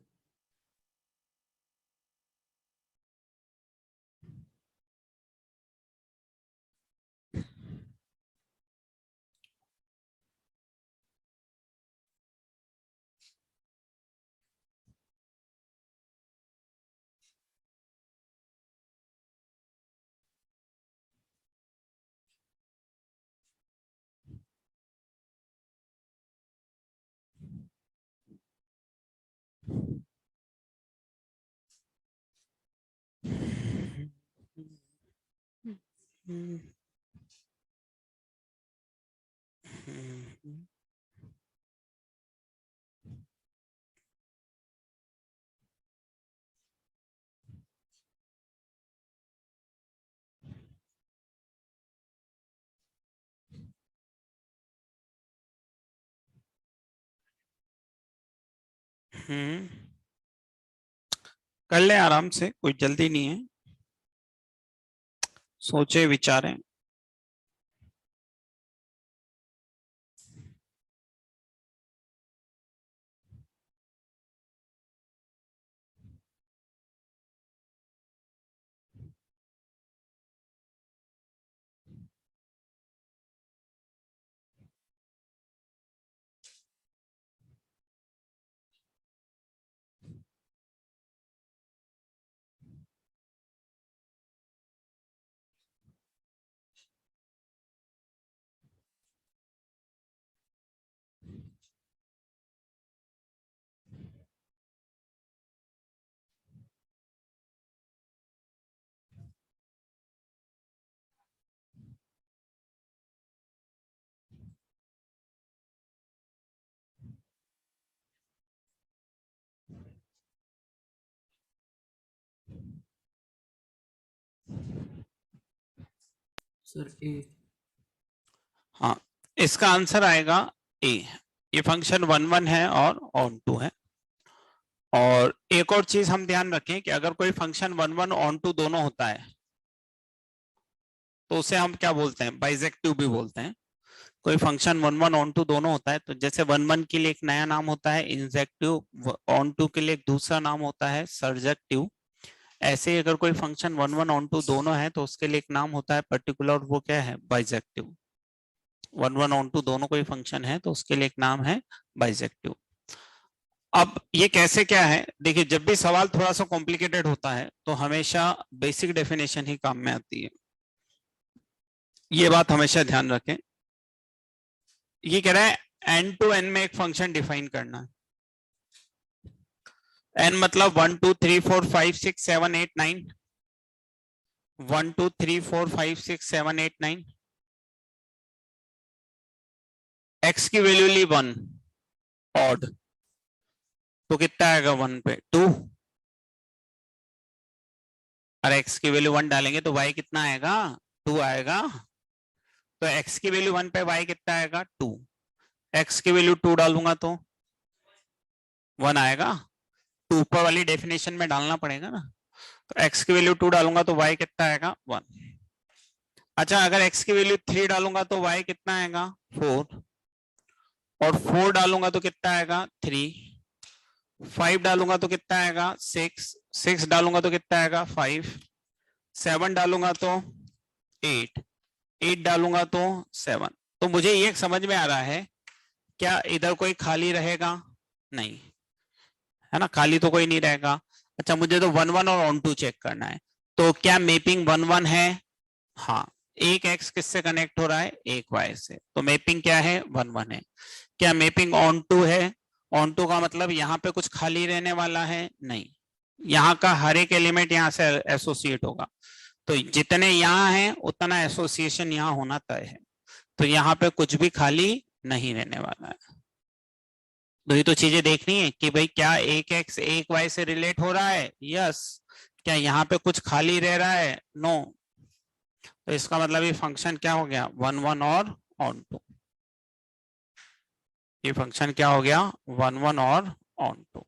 कर ले आराम से, कोई जल्दी नहीं है, सोचे विचारें। सर ए। हाँ, इसका आंसर आएगा ए। ये फंक्शन 1 1 है और ऑन टू है। और एक और चीज हम ध्यान रखें कि अगर कोई फंक्शन 1 1 ऑन टू दोनों होता है तो उसे हम क्या बोलते हैं, बाइजेक्टिव भी बोलते हैं। कोई फंक्शन 1 1 ऑन टू दोनों होता है तो जैसे 1 1 के लिए एक नया नाम होता है इंजेक्टिव, ऑन टू के लिए एक दूसरा नाम होता है सर्जेक्टिव, ऐसे ही अगर कोई फंक्शन 1 1 ऑन टू दोनों है तो उसके लिए एक नाम होता है पर्टिकुलर, वो क्या है, बाइजेक्टिव। 1 1 ऑन टू दोनों कोई फंक्शन है तो उसके लिए एक नाम है बाइजेक्टिव। अब ये कैसे क्या है, देखिए जब भी सवाल थोड़ा सा कॉम्प्लिकेटेड होता है तो हमेशा बेसिक डेफिनेशन ही काम में आती है, ये बात हमेशा ध्यान रखें। ये कह रहा है n to n में एक फंक्शन डिफाइन करना है। n मतलब 1 2 3 4 5 6 7 8 9, 1 2 3 4 5 6 7 8 9, x की वैल्यू ली 1 ऑड, तो कितना आएगा 1 पे 2, और x की वैल्यू 1 डालेंगे तो y कितना आएगा, 2 आएगा। तो x की वैल्यू 1 पे y कितना आएगा 2, x की वैल्यू 2 डालूंगा तो 1 आएगा। तो ऊपर वाली डेफिनेशन में डालना पड़ेगा ना, तो x की वैल्यू 2 डालूंगा तो y कितना आएगा 1। अच्छा, अगर x की वैल्यू 3 डालूंगा तो y कितना आएगा 4, और 4 डालूंगा तो कितना आएगा 3, 5 डालूंगा तो कितना आएगा 6, 6 डालूंगा तो कितना आएगा 5, 7 डालूंगा तो 8, 8 डालूंगा तो 7। तो मुझे ये समझ में आ रहा है, क्या इधर कोई खाली रहेगा, नहीं है ना, खाली तो कोई नहीं रहेगा। अच्छा, मुझे तो 1 1 और ऑन टू चेक करना है, तो क्या मैपिंग 1 1 है, हाँ, एक x किससे कनेक्ट हो रहा है, एक y से, तो मैपिंग क्या है 1 1 है। क्या मैपिंग ऑन टू है, ऑन टू का मतलब यहाँ पे कुछ खाली रहने वाला है नहीं, यहाँ का हर एक एलिमेंट यहाँ से एसोसिएट होगा, तो जितने यहाँ हैं उतना एसोसिएशन यहाँ होना तय है, तो यहाँ पे कुछ भी खाली नहीं रहने वाला है। तो ये तो चीजें देखनी है कि भाई क्या एक एक्स एक वाई से रिलेट हो रहा है, यस। क्या यहाँ पे कुछ खाली रह रहा है, नो। तो इसका मतलब ये फंक्शन क्या हो गया, 1 1 और ऑन टू। ये फंक्शन क्या हो गया, 1 1 और ऑन टू।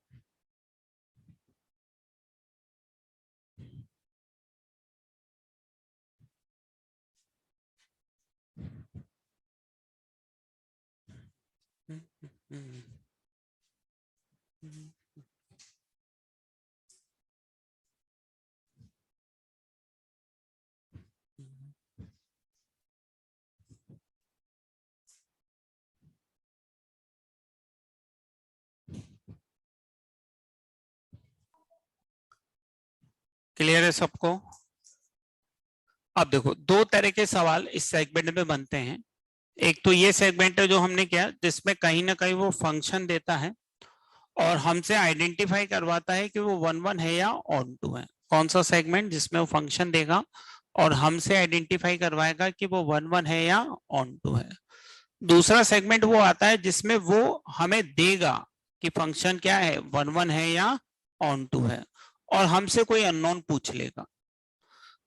क्लियर है सबको? अब देखो दो तरह के सवाल इस सेगमेंट में बनते हैं। एक तो ये सेगमेंट है जो हमने किया जिसमें कहीं ना कहीं वो फंक्शन देता है और हमसे आइडेंटिफाई करवाता है कि वो 1 1 है या ऑन टू है। कौन सा सेगमेंट, जिसमें वो फंक्शन देगा और हमसे आइडेंटिफाई करवाएगा कि वो 1 1 है या ऑन टू है। दूसरा सेगमेंट वो आता है जिसमें वो हमें देगा कि फंक्शन क्या है, 1 1 है या ऑन टू है, और हमसे कोई अननोन पूछ लेगा।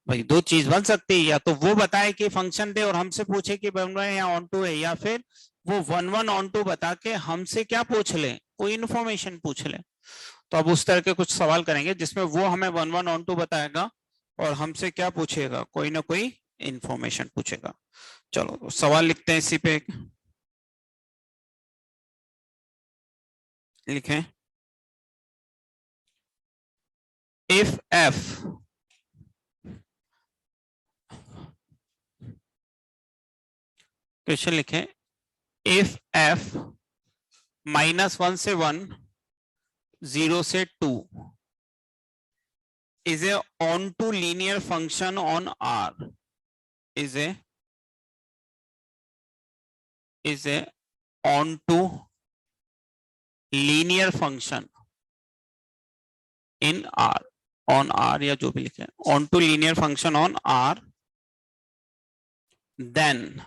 भाई दो चीज बन सकती है, या तो वो बताए कि फंक्शन दे और हमसे पूछे कि 1 1 है या ऑन टू है, या फिर वो 1 1 ऑन टू बता के हमसे क्या पूछ ले, कोई इन्फॉर्मेशन पूछ ले। तो अब उस तरह के कुछ सवाल करेंगे जिसमें वो हमें 1 1 ऑन टू बताएगा और हमसे क्या पूछेगा, कोई ना कोई इंफॉर्मेशन पूछेगा। चलो तो सवाल लिखते हैं इसी पे, लिखें इफ एफ क्वेश्चन लिखें इफ एफ -1 से 1 0 से 2 is a onto linear function on R, is a onto linear function in R, on R या जो भी लिखे, onto linear function on R, then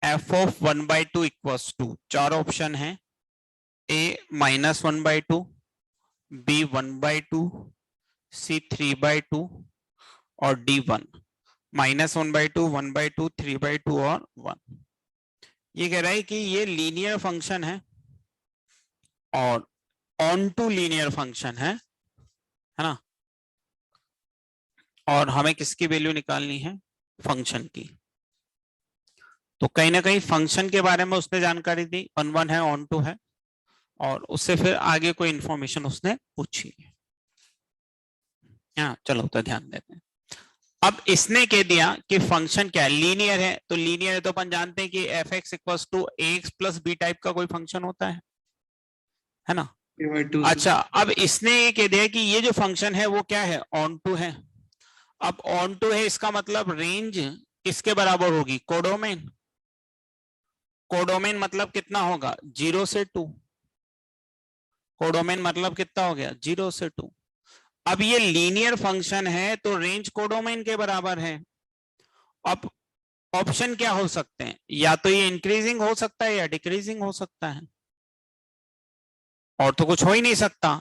f of 1/2 equals to, चार option है, a -1/2, b 1/2, c 3/2 और d 1। -1/2, 1/2, 3/2 और 1। ये कह रहा है कि ये लीनियर फंक्शन है और ऑन टू लीनियर फंक्शन है ना, और हमें किसकी वैल्यू निकालनी है, फंक्शन की। तो कहीं ना कहीं फंक्शन के बारे में उसने जानकारी दी, 1 1 है, ऑन टू है, और उससे फिर आगे कोई इंफॉर्मेशन उसने पूछी। हाँ चलो तो ध्यान देते हैं। अब इसने कह दिया कि फंक्शन क्या है, लीनियर है। तो लीनियर है तो अपन जानते हैं कि f x equals to ax plus B type का कोई फंक्शन होता है ना। अच्छा, अब इसने ये कह दिया कि ये जो फंक्शन है वो क्या है, ऑन टू है। अब ऑन टू है इसका मतलब रेंज किसके बराबर होगी, कोडोमेन। कोडोमेन मतलब कितना होगा, 0 से 2। कोडोमेन मतलब कितना हो गया, 0 से 2। अब ये लीनियर फंक्शन है तो रेंज कोडोमेन के बराबर है। अब ऑप्शन क्या हो सकते हैं, या तो ये इंक्रीजिंग हो सकता है या डिक्रीजिंग हो सकता है, और तो कुछ हो ही नहीं सकता।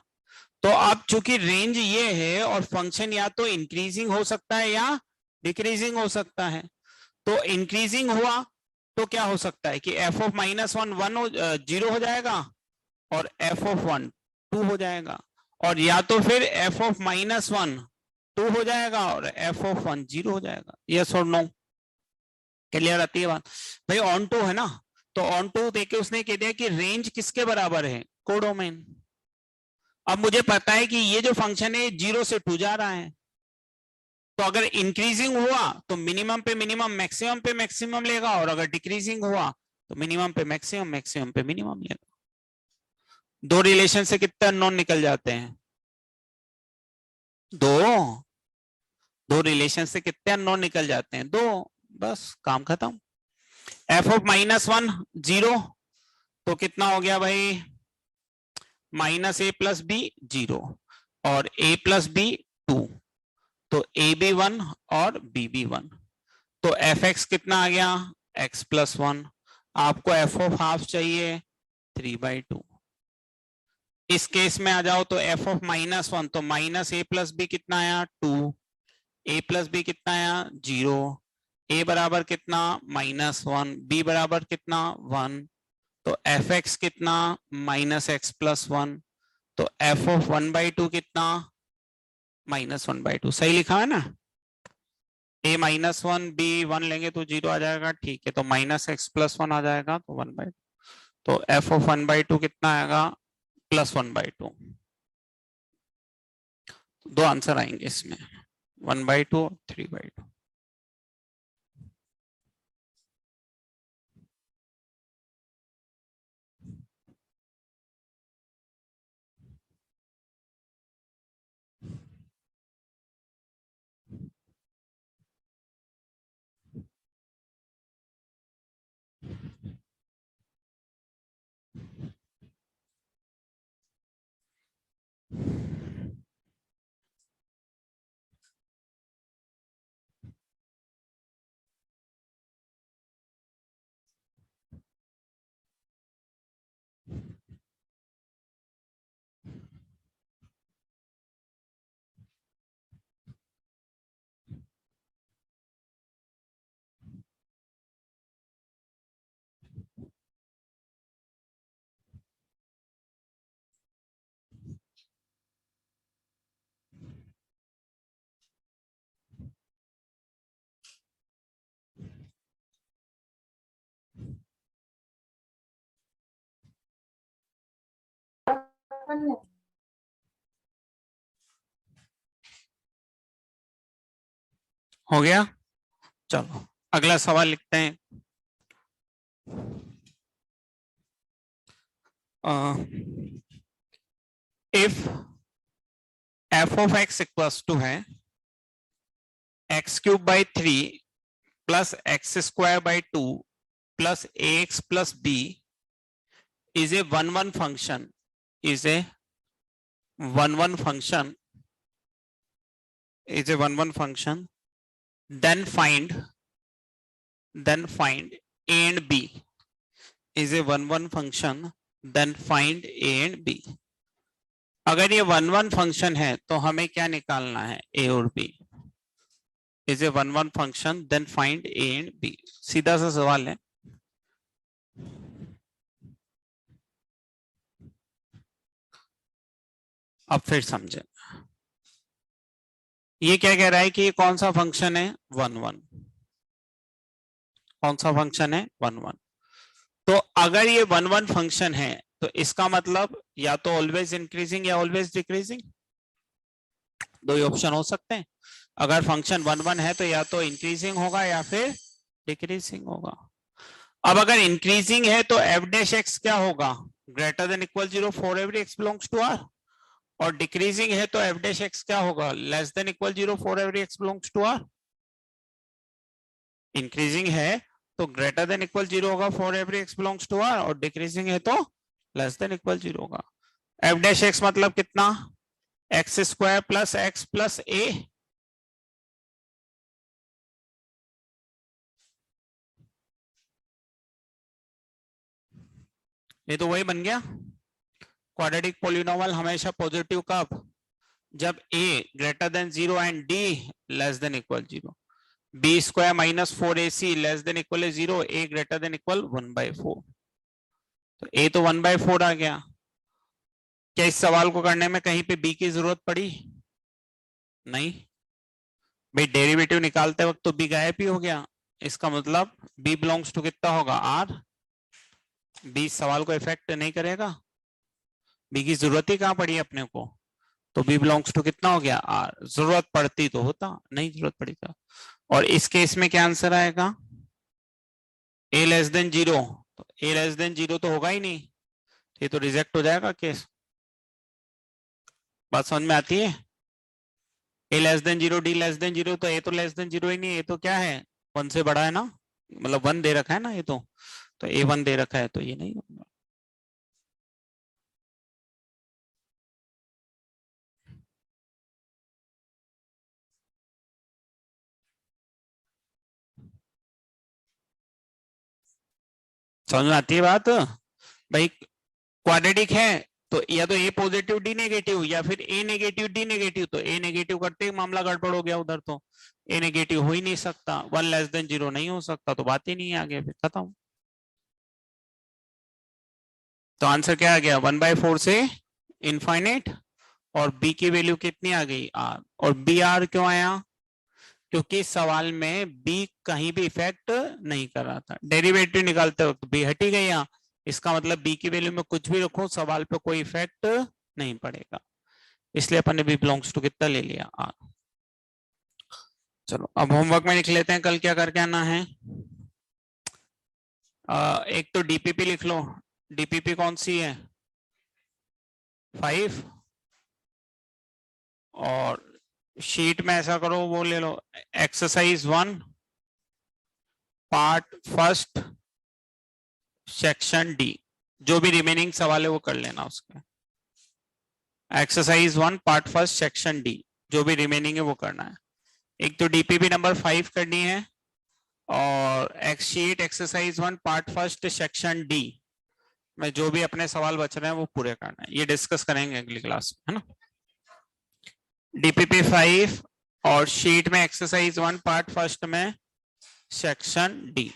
तो अब चूंकि रेंज ये है और फंक्शन या तो इंक्रीजिंग हो सकता है या डिक्रीजिंग हो सकता है, तो इंक्रीजिंग हुआ तो क्या हो सकता है कि f of -1 0 हो जाएगा और f of 1 2 हो जाएगा, और या तो फिर f of -1 2 हो जाएगा और f of 1 0 हो जाएगा। यस और नो, क्लियर आती है बात? भाई ऑन टू है ना, तो ऑन टू देके उसने कह दिया कि रेंज किसके बराबर है, कोडोमेन। अब मुझे पता है कि ये जो फंक्शन है 0 से 2 जा रहा है, तो अगर इंक्रीजिंग हुआ तो मिनिमम पे मिनिमम, मैक्सिमम पे मैक्सिमम लेगा, और अगर डिक्रीजिंग हुआ तो मिनिमम पे मैक्सिमम, मैक्सिमम पे मिनिमम लेगा। दो रिलेशन से कितने अननोन निकल जाते हैं, दो रिलेशन से कितने अननोन निकल जाते हैं, 2, बस काम खत्म। f of -1 0, तो कितना हो गया भाई, माइनस ए प्लस बी 0 और ए प्लस बी 2, तो ए बी 1 और बी बी 1। तो एफ एक्स कितना आ गया, एक्स प्लस 1। आपको एफ ऑफ हाफ चाहिए 3/2। इस केस में आ जाओ तो एफ ऑफ -1, तो माइनस ए प्लस बी कितना आया 2, ए प्लस बी कितना आया 0, ए बराबर कितना -1, बी बराबर कितना 1, तो एफ एक्स कितना -x प्लस 1, तो एफ ऑफ 1/2 कितना -1/2। सही लिखा है ना, a -1 b 1 लेंगे तो 0 आ जाएगा, ठीक है, तो -x प्लस 1 आ जाएगा, तो 1/2, तो f ऑफ 1/2 कितना आएगा +1/2। दो आंसर आएंगे इसमें, 1/2 और 3/2। हो गया, चलो अगला सवाल लिखते हैं। If f of x equals to है x³/3 plus x²/2 plus ax plus b is a 1-1 function, is a 1-1 function, is a 1-1 function, then find a and b, is a 1-1 function, then find a and b। अगर ये 1-1 function है तो हमें क्या निकालना है, a और b। Is a 1-1 function, then find a and b। सीधा सा सवाल है। अब फिर समझे, ये क्या कह रहा है कि ये कौन सा फंक्शन है, 1-1। कौन सा फंक्शन है, 1-1। तो अगर ये 1-1 फंक्शन है तो इसका मतलब या तो ऑलवेज इंक्रीजिंग या ऑलवेज डिक्रीजिंग, दो ही ऑप्शन हो सकते हैं। अगर फंक्शन 1-1 है तो या तो इंक्रीजिंग होगा या फिर डिक्रीजिंग होगा। अब अगर इंक्रीजिंग है तो f डैश x क्या होगा, greater than equal 0 for every x belongs to r, और डिक्रीजिंग है तो f डैश x क्या होगा, less than equal 0 for every x belongs to r। Increasing है तो ग्रेटर देन इक्वल 0 होगा for every x belongs to r, और decreasing है तो लेस देन इक्वल 0 होगा। f डैश x मतलब कितना, x² plus x plus a, ये तो वही बन गया। क्वाड्रेटिक पॉलिनोमियल हमेशा पॉजिटिव कब, जब a greater than 0 and d less than equal 0। b² minus 4ac less than equal 0, a greater than equal 1/4। तो a तो 1/4 आ गया। क्या इस सवाल को करने में कहीं पे b की जरूरत पड़ी, नहीं भाई, डेरिवेटिव निकालते वक्त तो b गायब ही हो गया। इसका मतलब b बिलोंग्स टू कितना होगा, r। b सवाल को इफेक्ट नहीं करेगा, b की जरूरत ही कहां पड़ी अपने को, तो b बिलोंग्स टू कितना हो गया, r। जरूरत पड़ती तो होता, नहीं जरूरत पड़ी था। और इस केस में क्या आंसर आएगा, a लेस देन 0, तो a लेस देन 0 तो होगा ही नहीं, ये तो रिजेक्ट हो जाएगा केस। बात समझ में आती है, a less than 0 d less than 0, तो a तो लेस देन 0 ही नहीं, ये तो क्या है 1 से बड़ा है ना, मतलब 1 दे रखा है ना, ये तो a 1 दे रखा है, तो ये नहीं होगा। समझ में आती है बात भाई? क्वाड्रेटिक है तो या तो ए पॉजिटिव डी नेगेटिव या फिर ए नेगेटिव डी नेगेटिव, तो ए नेगेटिव करते ही मामला गड़बड़ हो गया उधर, तो ए नेगेटिव हो ही नहीं सकता, 1<0 नहीं हो सकता, तो बात ही नहीं है आगे, फिर खत्म। तो आंसर क्या आ गया? 1/4 से इनफाइनाइट, और बी की वैल्यू कितनी आ गई? आर। और बी आर क्यों आया? क्योंकि सवाल में बी कहीं भी इफेक्ट नहीं कर रहा था, डेरिवेटिव निकालते वक्त बी हट ही गई यहाँ, इसका मतलब बी की वैल्यू में कुछ भी रखो सवाल पे कोई इफेक्ट नहीं पड़ेगा, इसलिए अपन ने बी बिलोंग्स टू कितना ले लिया? आर। चलो अब होमवर्क में लिख लेते हैं कल क्या करके आना है। एक तो डीपीपी लिख लो। डीपीपी कौन सी है? 5। और शीट में ऐसा करो, वो ले लो exercise 1 part first section D, जो भी रिमेनिंग सवाल है वो कर लेना उसके। Exercise 1 part first section D, जो भी रिमेनिंग है वो करना है। एक तो डीपीपी नंबर 5 करनी है, और x sheet exercise 1 part first section D में जो भी अपने सवाल बच रहे हैं वो पूरे करना है। ये डिस्कस करेंगे अगली क्लास में, है ना? डीपीपी 5 और शीट में एक्सरसाइज 1 पार्ट फर्स्ट में सेक्शन डी।